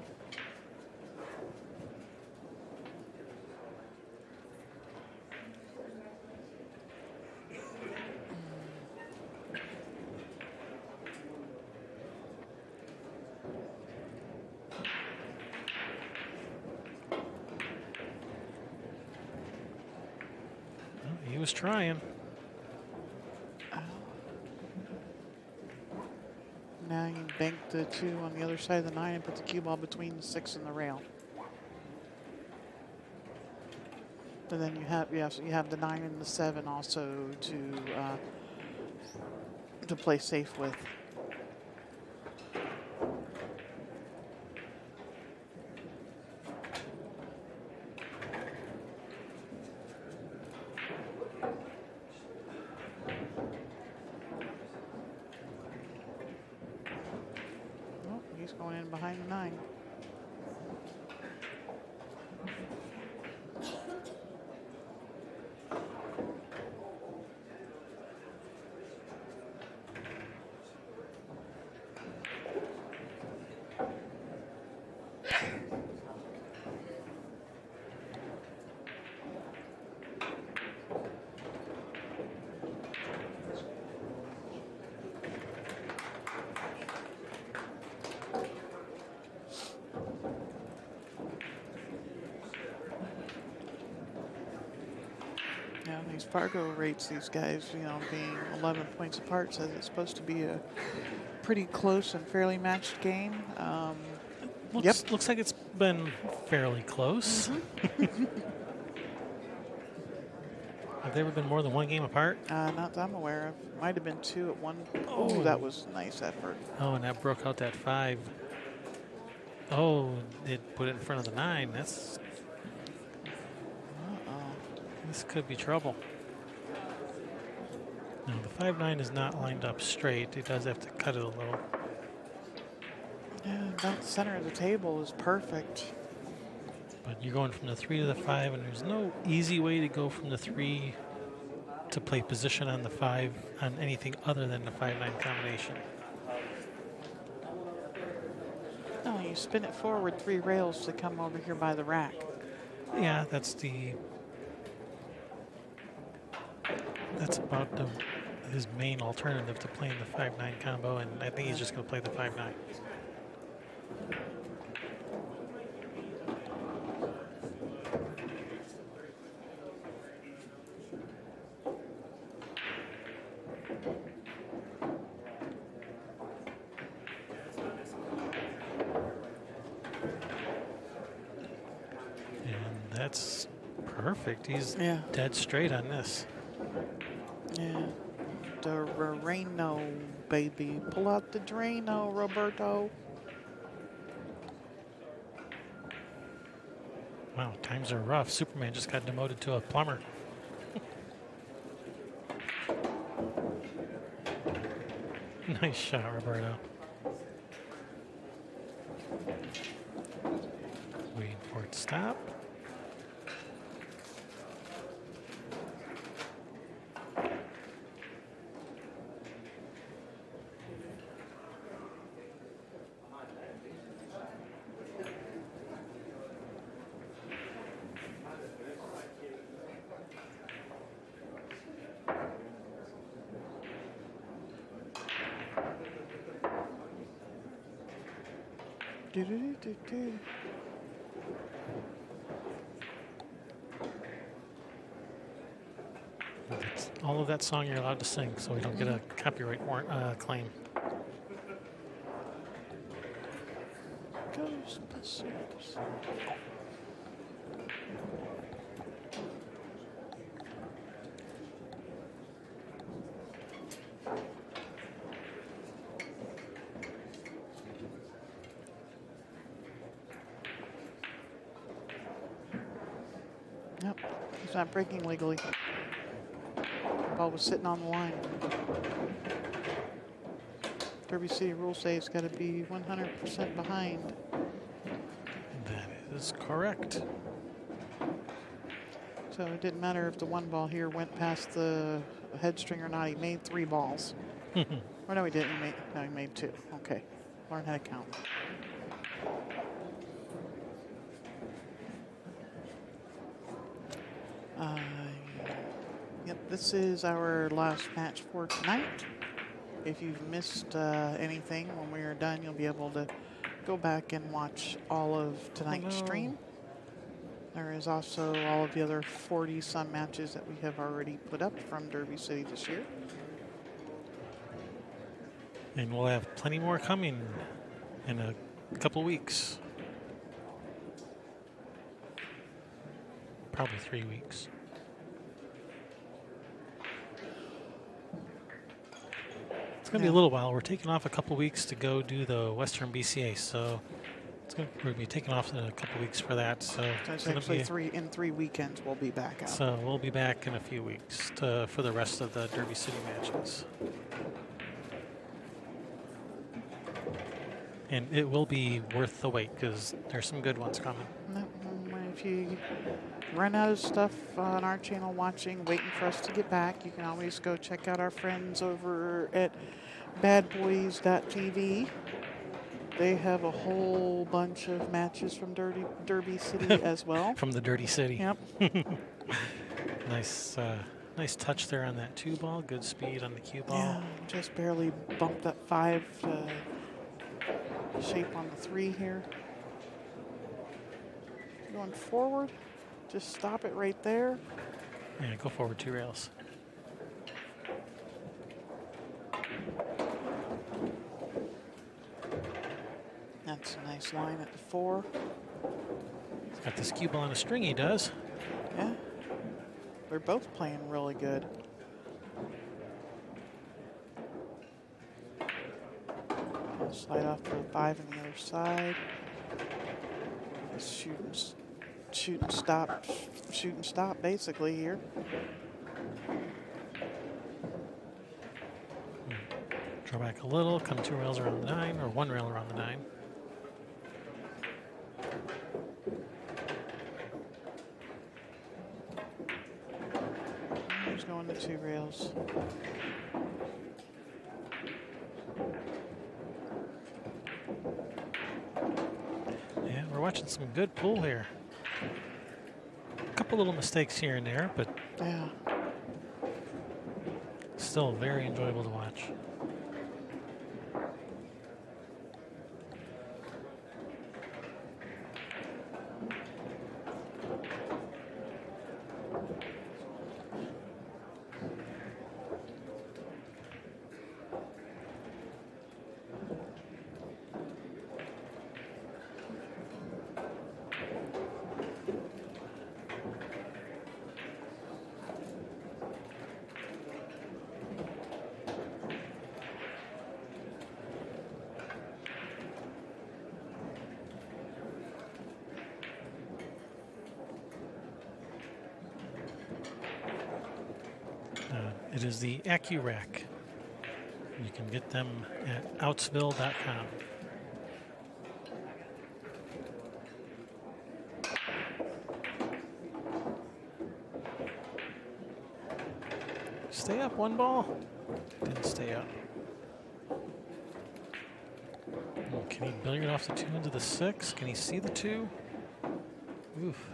Well, he was trying. Now you bank the 2 on the other side of the 9 and put the cue ball between the 6 and the rail. And then you have, so you have the 9 and the 7 also to play safe with. Oh, he's going in behind the 9. Yeah, these Fargo rates, these guys, being 11 points apart, says it's supposed to be a pretty close and fairly matched game. Looks like it's been fairly close. Have they ever been more than 1 game apart? Not that I'm aware of. Might have been 2 at one. Oh, that was a nice effort. Oh, and that broke out that 5. Oh, it put it in front of the 9. That's. This could be trouble. No, the 5-9 is not lined up straight. It does have to cut it a little. Yeah, about the center of the table is perfect. But you're going from the 3 to the 5, and there's no easy way to go from the 3 to play position on the 5 on anything other than the 5-9 combination. No, you spin it forward 3 rails to come over here by the rack. Yeah, that's about his main alternative to playing the 5-9 combo, and I think he's just going to play the 5-9. And that's perfect. He's dead straight on this. Yeah. Drano, baby. Pull out the Drano, Roberto. Wow, times are rough. Superman just got demoted to a plumber. Nice shot, Roberto. Waiting for it to stop. Do-do-do-do-do. That's all of that song you're allowed to sing, so we don't get a copyright claim. Ghostbusters. Yep, he's not breaking legally. Ball was sitting on the line. Derby City rules say it's got to be 100% behind. That is correct. So it didn't matter if the one ball here went past the head string or not. He made 3 balls. Or no, he didn't. He made 2. Okay, learn how to count. Yep, this is our last match for tonight. If you've missed anything when we are done, you'll be able to go back and watch all of tonight's stream. There is also all of the other 40-some matches that we have already put up from Derby City this year. And we'll have plenty more coming in a couple weeks. Probably 3 weeks. It's going to be a little while. We're taking off a couple weeks to go do the Western BCA, so we'll be taking off in a couple weeks for that. So it's actually 3 weekends we'll be back out. So we'll be back in a few weeks for the rest of the Derby City matches. And it will be worth the wait because there's some good ones coming. If you run out of stuff on our channel watching, waiting for us to get back, you can always go check out our friends over at badboys.tv. They have a whole bunch of matches from Derby City as well. From the Dirty City. Yep. Nice touch there on that 2 ball. Good speed on the cue ball. Yeah, just barely bumped that 5 shape on the 3 here. Going forward, just stop it right there. Yeah, go forward 2 rails. That's a nice line at the 4. He's got this cue ball on a string, he does. Yeah. They're both playing really good. I'll slide off for a 5 on the other side. Just shoot and stop basically here. Draw back a little, come 2 rails around the 9, or 1 rail around the 9. He's going to 2 rails. Yeah, we're watching some good pool here. A couple little mistakes here and there, but Yeah. still very enjoyable to watch. It is the AccuRack. You can get them at outsville.com. Stay up 1 ball. Didn't stay up. Can he billiard off the 2 into the 6? Can he see the 2? Oof.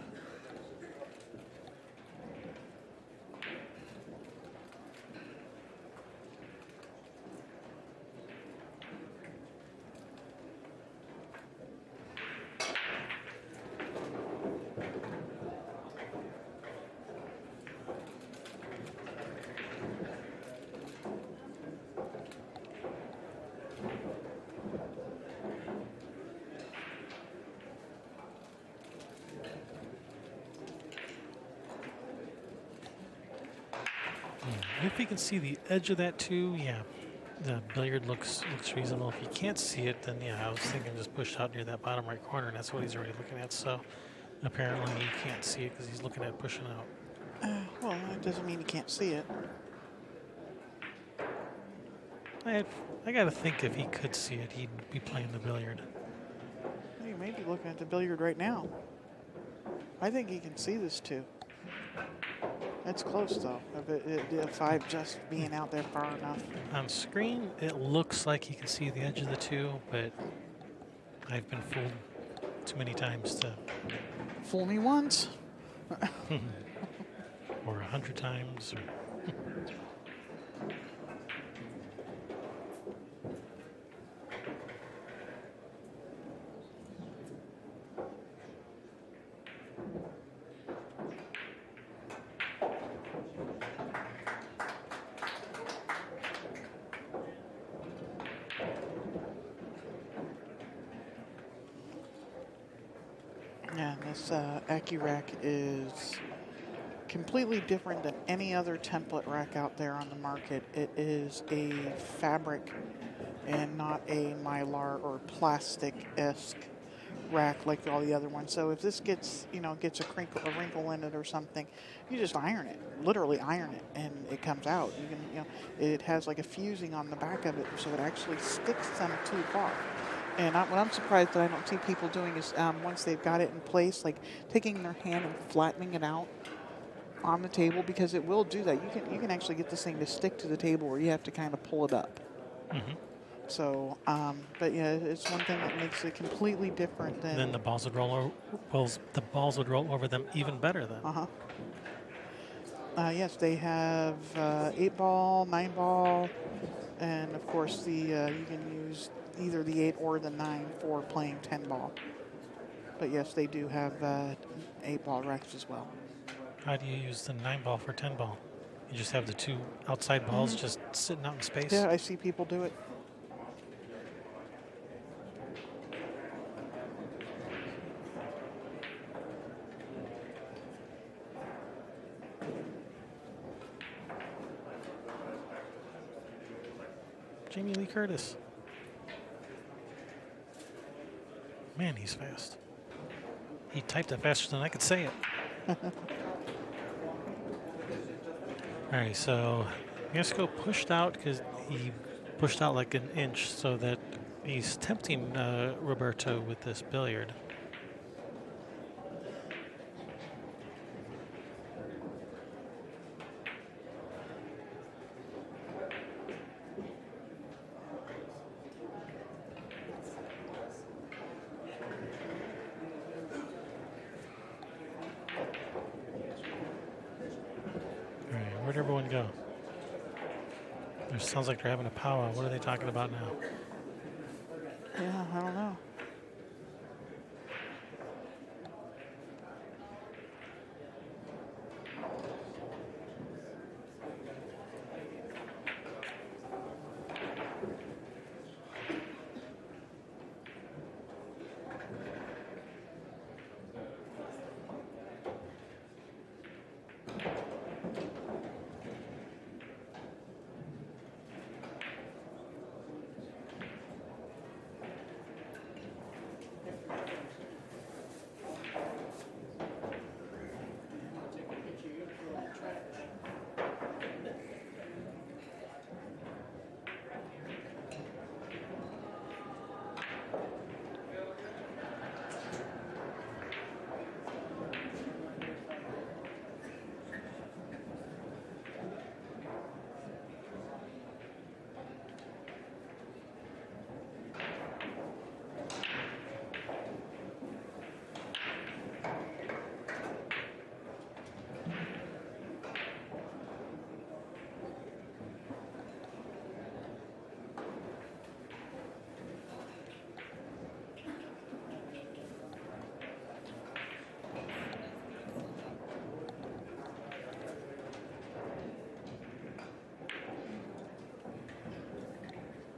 If you can see the edge of that too, yeah, the billiard looks reasonable. If you can't see it, then yeah, I was thinking just push out near that bottom right corner, and that's what he's already looking at. So apparently he can't see it because he's looking at pushing out. Well, that doesn't mean you can't see it. I got to think if he could see it, he'd be playing the billiard. You may be looking at the billiard right now. I think he can see this too. That's close though. If 5 just being out there far enough. On screen, it looks like he can see the edge of the 2, but I've been fooled too many times to, Fool me once. or 100 times. Or Yeah, this AccuRack is completely different than any other template rack out there on the market. It is a fabric and not a mylar or plastic-esque rack like all the other ones. So if this gets, gets a wrinkle in it or something, you just iron it, literally iron it, and it comes out. You can, it has like a fusing on the back of it, so it actually sticks them to the bar. And what I'm surprised that I don't see people doing is once they've got it in place, like taking their hand and flattening it out on the table, because it will do that. You can actually get this thing to stick to the table where you have to kind of pull it up. mm-hmm. So, but yeah, it's one thing that makes it completely different than. Then the balls would roll. The balls would roll over them even better then. Yes, they have 8-ball, 9-ball, and of course you can use either the 8 or the 9 for playing 10-ball. But yes, they do have 8-ball racks as well. How do you use the 9-ball for 10-ball? You just have the 2 outside balls just sitting out in space? Yeah, I see people do it. Jamie Lee Curtis. Man, he's fast. He typed it faster than I could say it. All right, so Mieszko pushed out because he pushed out like an inch, so that he's tempting Roberto with this billiard. Where'd everyone go? It sounds like they're having a powwow. What are they talking about now? Yeah, I don't know.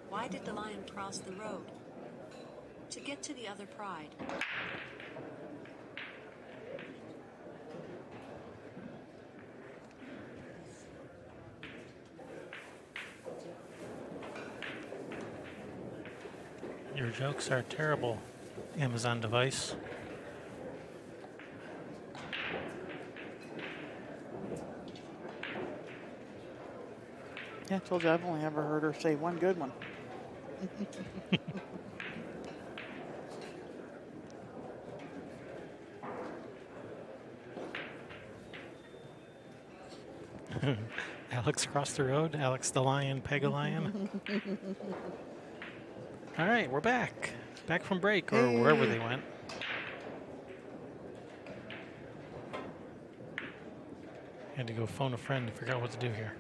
Why did the lion cross the road? To get to the other pride. Jokes are terrible. Amazon device. Yeah, I told you I've only ever heard her say one good one. Alex crossed the road. Alex the lion, Peg a lion. All right, we're back. Back from break or wherever they went. Had to go phone a friend to figure out what to do here.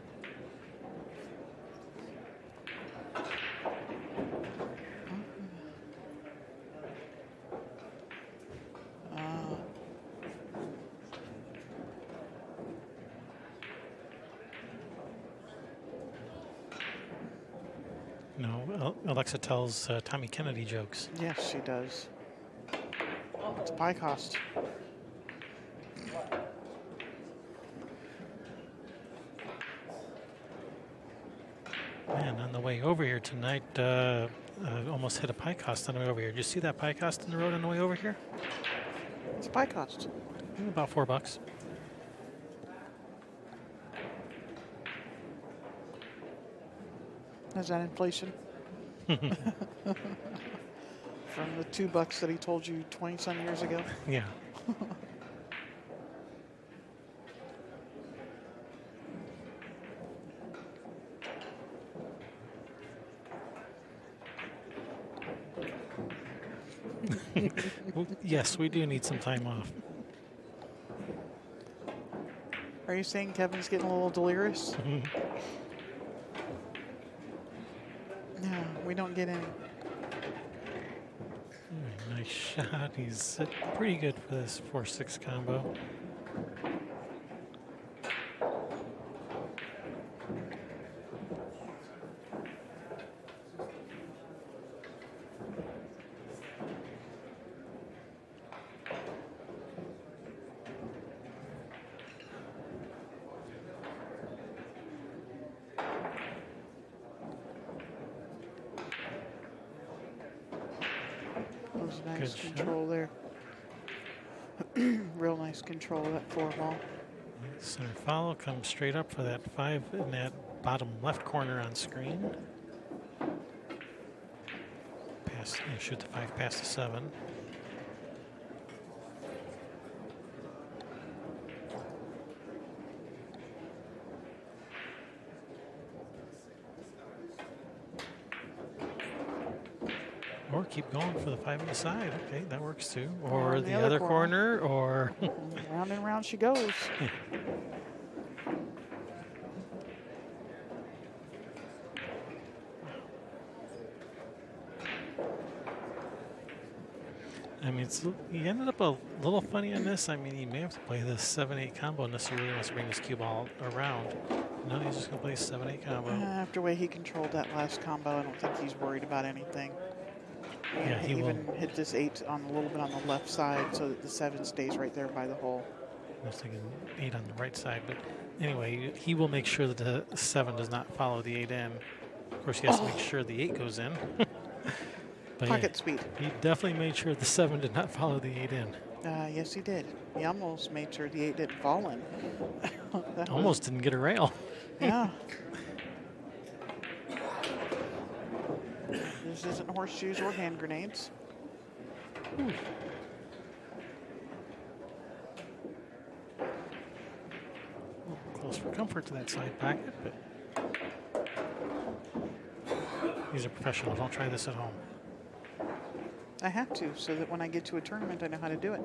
No, Alexa tells Tommy Kennedy jokes. Yes, she does. It's a pie cost. Man, on the way over here tonight, almost hit a pie cost on the way over here. Did you see that pie cost in the road on the way over here? It's a pie cost. About $4. Is that inflation? From the $2 that he told you 20-some years ago? Yeah. Well, yes, we do need some time off. Are you saying Kevin's getting a little delirious? No, we don't get any. Nice shot. He's pretty good for this 4-6 combo. That was a nice Good control there. Real nice control of that 4-ball. Center follow comes straight up for that 5 in that bottom left corner on screen. Pass, shoot the 5 past the 7. Or keep going for the 5 on the side. Okay, that works too. Or on the other corner, or Round and round she goes. I mean, he ended up a little funny on this. I mean, he may have to play this 7-8 combo unless he really wants to bring this cue ball around. No, he's just going to play 7-8 combo. After the way he controlled that last combo, I don't think he's worried about anything. Yeah, he even will. hit this 8 on a little bit on the left side so that the 7 stays right there by the hole. I was thinking 8 on the right side, but anyway, he will make sure that the 7 does not follow the 8 in. Of course, he has to make sure the 8 goes in. But Pocket speed. He definitely made sure the 7 did not follow the 8 in. Yes, he did. He almost made sure the 8 didn't fall in. Almost didn't get a rail. Yeah. This isn't horseshoes or hand grenades. Close for comfort to that side pocket, but he's a professional. Don't try this at home. I have to, so that when I get to a tournament, I know how to do it.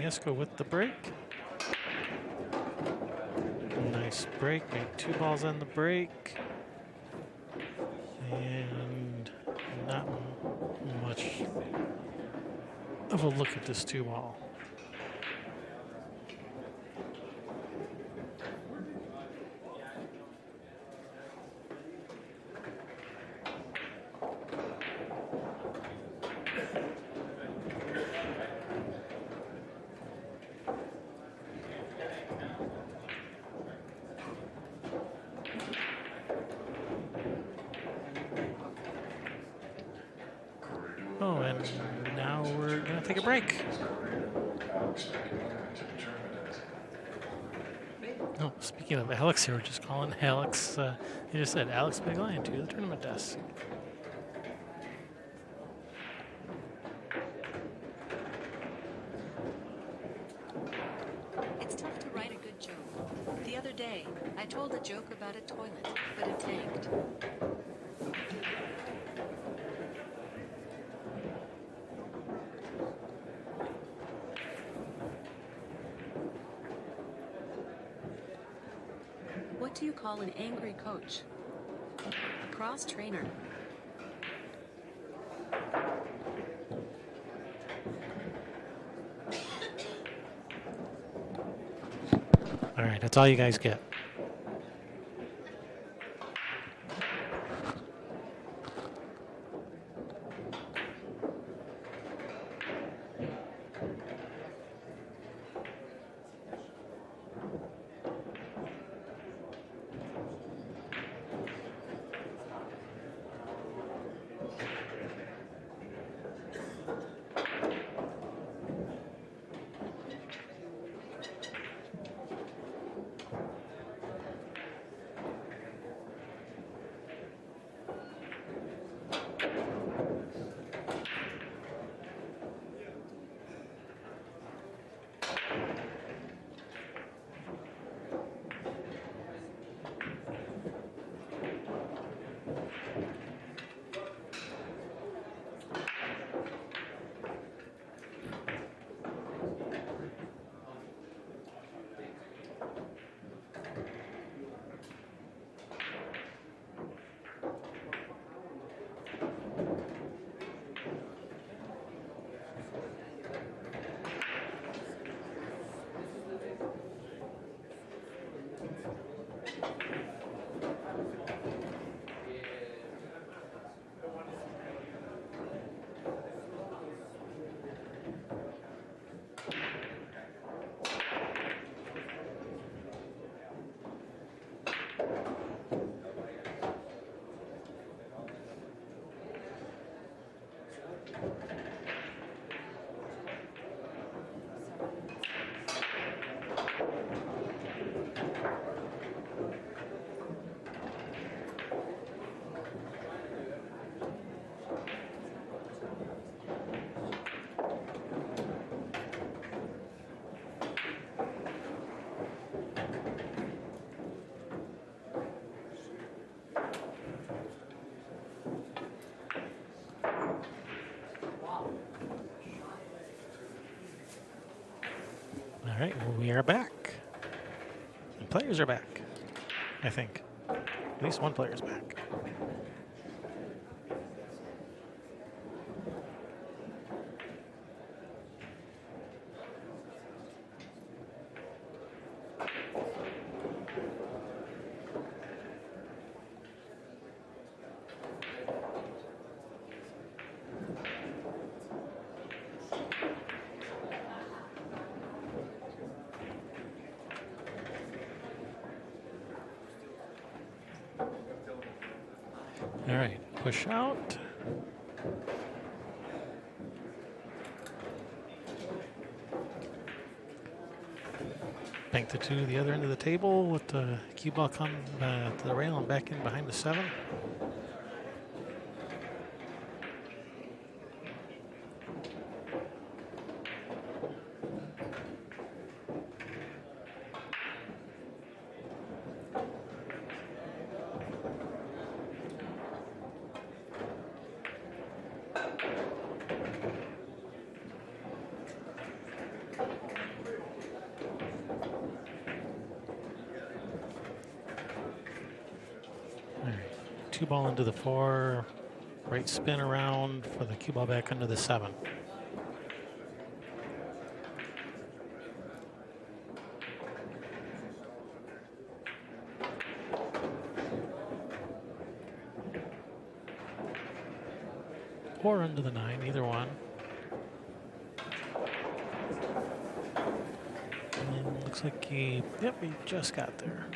Mieszko with the break. Nice break. Made 2 balls on the break. And not much of a look at this 2 ball. Oh, and now we're going to take a break. Oh, speaking of Alex here, we're just calling Alex. He just said Alex Big Lion to the tournament desk. It's tough to write a good joke. The other day, I told a joke about a toilet, but it tanked. What do you call an angry coach? A cross trainer. All right, that's all you guys get. All right, well, we are back. And players are back, I think. At least one player's back. All right, push out. Bank the 2 to the other end of the table. Let the cue ball come to the rail and back in behind the 7. 2 ball into the 4. Right spin around for the cue ball back into the 7. Or into the 9, either one. And looks like he just got there.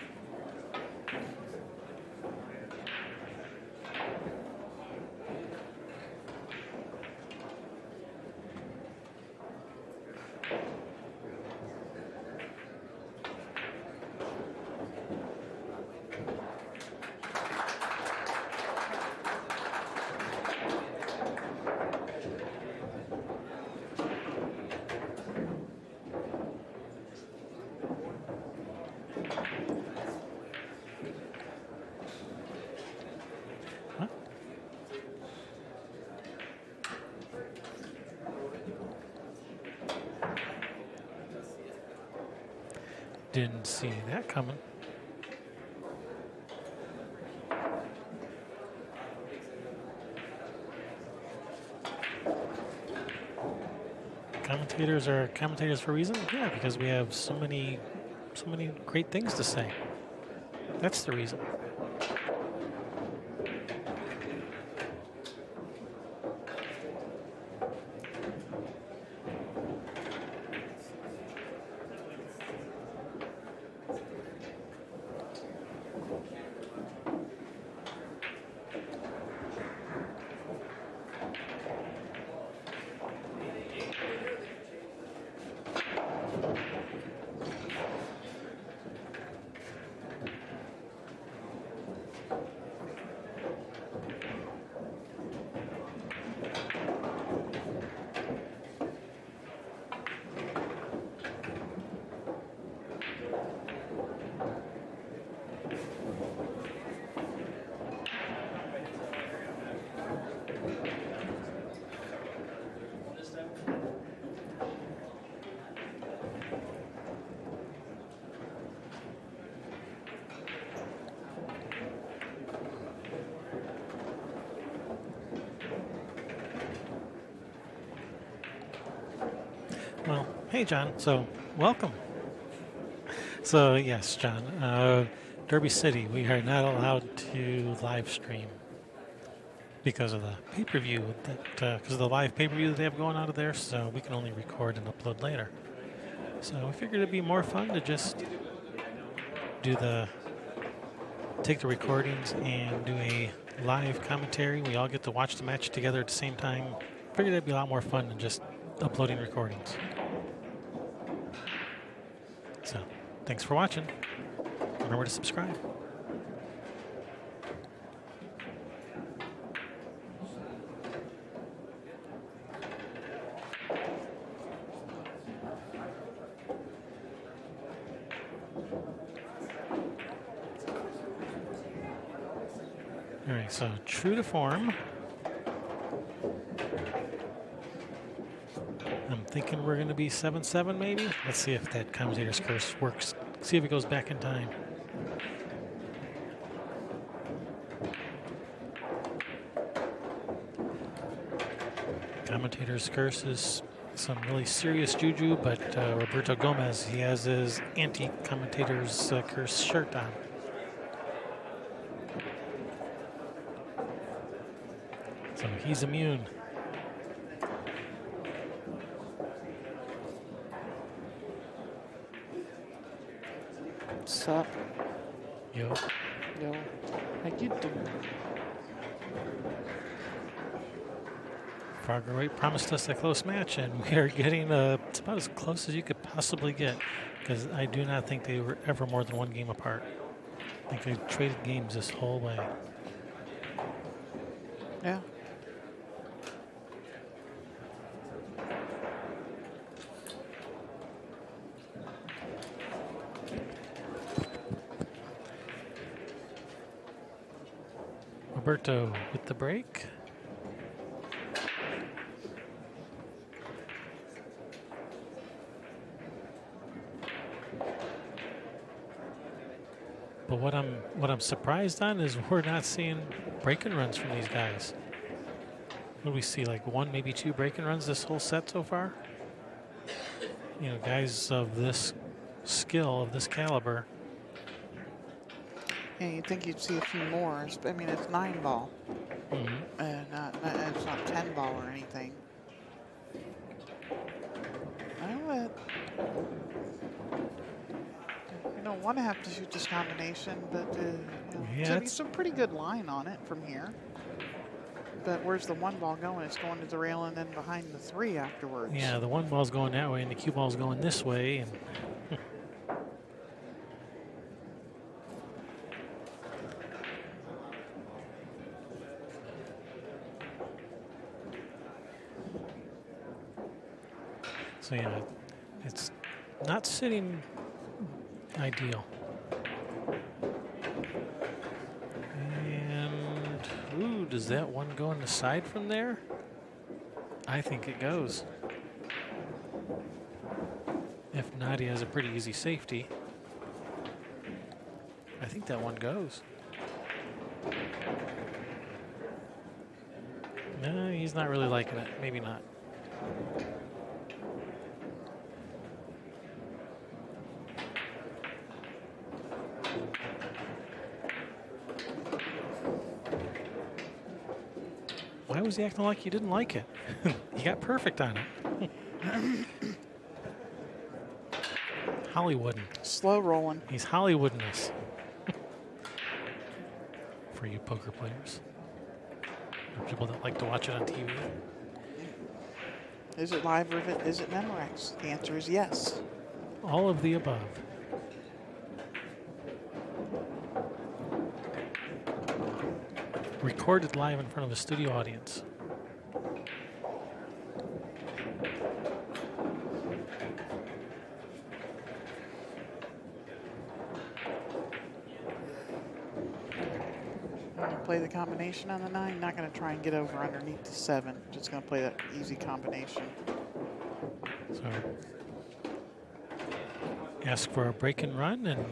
Didn't see that coming. Commentators are commentators for a reason. Yeah, because we have so many great things to say. That's the reason. Well, hey, John. So, welcome. So, yes, John. Derby City, we are not allowed to live stream because of the pay-per-view because of the live pay-per-view that they have going out of there. So we can only record and upload later. So we figured it'd be more fun to just take the recordings and do a live commentary. We all get to watch the match together at the same time. Figured it'd be a lot more fun than just uploading recordings. So, thanks for watching. Remember to subscribe. All right, so true to form. I'm thinking we're going to be 7-7 maybe. Let's see if that commentator's curse works. See if it goes back in time. Commentator's curse is some really serious juju, but Roberto Gomez, he has his anti-commentator's curse shirt on. So he's immune. Sup? Yo. Yo. How you doing? Fargo Rate promised us a close match, and we are getting it's about as close as you could possibly get, because I do not think they were ever more than one game apart. I think they traded games this whole way. Yeah. Roberto with the break. But what I'm surprised on is we're not seeing break-and runs from these guys. What do we see? Like 1, maybe 2 break-and runs this whole set so far? You know, guys of this skill, of this caliber. Yeah, you'd think you'd see a few more. I mean, it's 9 ball. It's not 10 ball or anything. You don't want to have to shoot this combination, but Yeah, it's a pretty good line on it from here. But where's the 1 ball going? It's going to the rail and then behind the 3 afterwards. yeah, the 1 ball's going that way and the cue ball's going this way. And so yeah, it's not sitting ideal. And ooh, does that one go on the side from there? I think it goes. If not, he has a pretty easy safety. I think that one goes. No, he's not really liking it. Maybe not. Why was he acting like he didn't like it? He got perfect on it. Hollywooding. Slow rolling. He's Hollywooding us. For you poker players. Or people that like to watch it on TV. Is it live or is it memorized? The answer is yes. All of the above. Recorded live in front of a studio audience. I'm going to play the combination on the 9. Not going to try and get over underneath the 7. Just going to play that easy combination. So ask for a break and run, and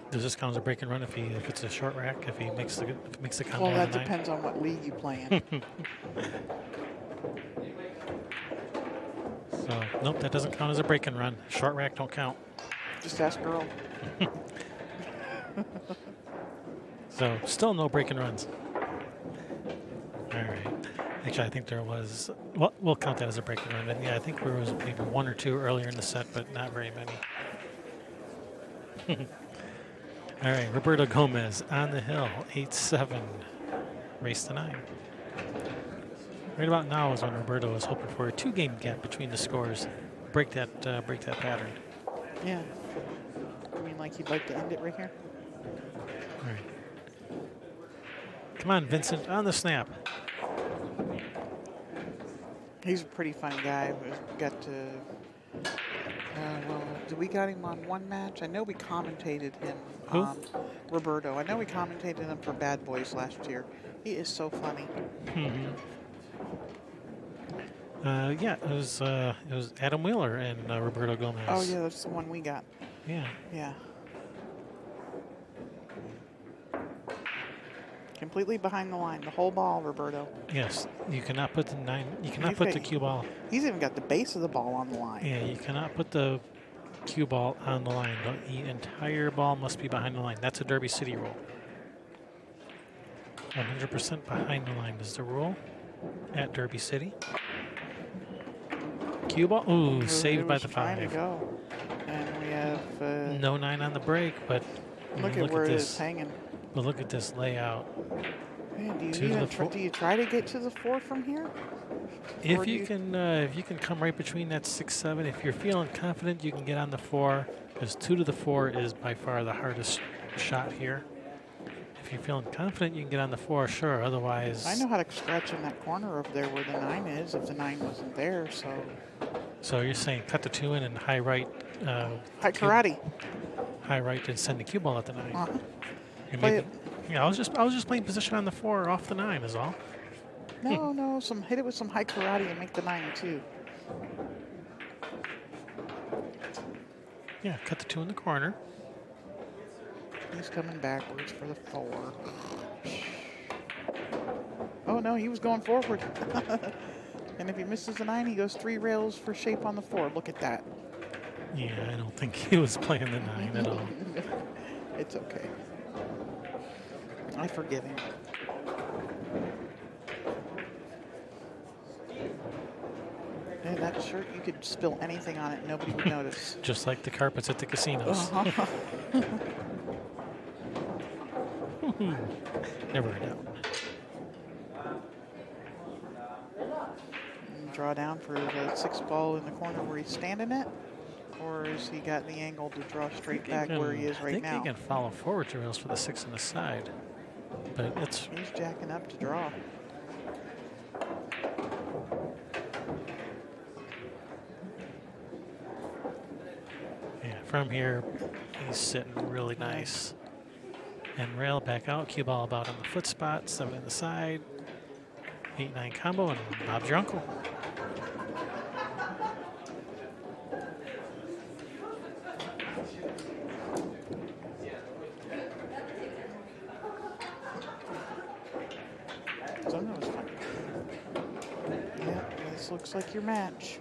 does this count as a break and run if it's a short rack, if he makes the combo? Well, on that the 9? depends on what league you play in. So nope, that doesn't count as a break and run. Short rack don't count. Just ask Earl. So still no break and runs. All right. Actually, I think there was. Well, we'll count that as a break and run. And yeah, I think there was maybe 1 or 2 earlier in the set, but not very many. All right, Roberto Gomez on the hill, 8-7, race to 9. Right about now is when Roberto is hoping for a 2-game gap between the scores. Break that pattern. Yeah. I mean, like you'd like to end it right here? All right. Come on, Vincent, on the snap. He's a pretty funny guy. We got to. We got him on one match. I know we commentated him. Who? Roberto. I know we commentated him for Bad Boys last year. He is so funny. Yeah, it was Adam Wheeler and Roberto Gomez. Oh yeah, that's the one we got. Yeah. Yeah. Completely behind the line, the whole ball, Roberto. Yes, you cannot put the 9. You cannot He's put got- the cue ball. He's even got the base of the ball on the line. Yeah, you cannot put the cue ball on the line. The entire ball must be behind the line. That's a Derby City rule. 100% behind the line is the rule at Derby City. Cue ball. Ooh, saved by the Trying 5. to go. And we have. No 9 on the break, but Look at where it this. is hanging. But look at this layout. Man, do To you, the even fo- do you try to get to the 4 from here? Or If do you can come right between that 6-7, if you're feeling confident, you can get on the 4. Because 2 to the 4 is by far the hardest shot here. If you're feeling confident, you can get on the 4, sure. Otherwise, I know how to scratch in that corner over there where the 9 is. If the 9 wasn't there, so So you're saying cut the 2 in and high right. high karate. High right and send the cue ball at the 9. Uh-huh. You Play maybe- it. Yeah, I was just playing position on the 4 off the 9 is all. No, hit it with some high karate and make the 9 too. Yeah, cut the 2 in the corner. He's coming backwards for the 4. Oh no, he was going forward. And if he misses the 9, he goes 3 rails for shape on the 4. Look at that. Yeah, I don't think he was playing the 9 at all. It's okay. I forgive him. And that shirt, you could spill anything on it, nobody would notice. Just like the carpets at the casinos. Never a doubt. Draw down for the 6 ball in the corner where he's standing at, or has he got the angle to draw straight back where he is right I now? think he can follow forward to rails for the 6 on the side, but it's He's jacking up to draw. from here. He's sitting really nice. And rail back out, cue ball about on the foot spot, 7 in the side, 8-9 combo, and Bob's your uncle. That was fun. Yeah, this looks like your match.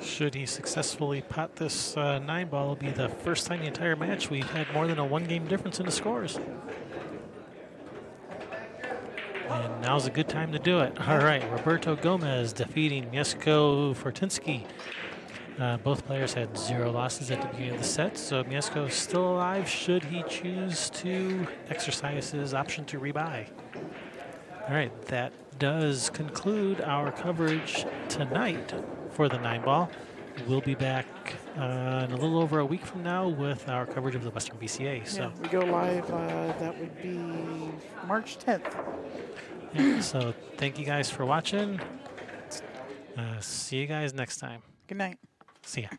Should he successfully pot this 9 ball, it'll be the first time the entire match we've had more than a 1-game difference in the scores. And now's a good time to do it. All right, Roberto Gomez defeating Mieszko Fortunski. Both players had 0 losses at the beginning of the set, so Mieszko is still alive should he choose to exercise his option to rebuy. All right, that does conclude our coverage tonight for the 9 ball. We'll be back in a little over a week from now with our coverage of the Western BCA. So yeah, we go live, that would be March 10th. yeah, so thank you guys for watching. See you guys next time. Good night. See ya.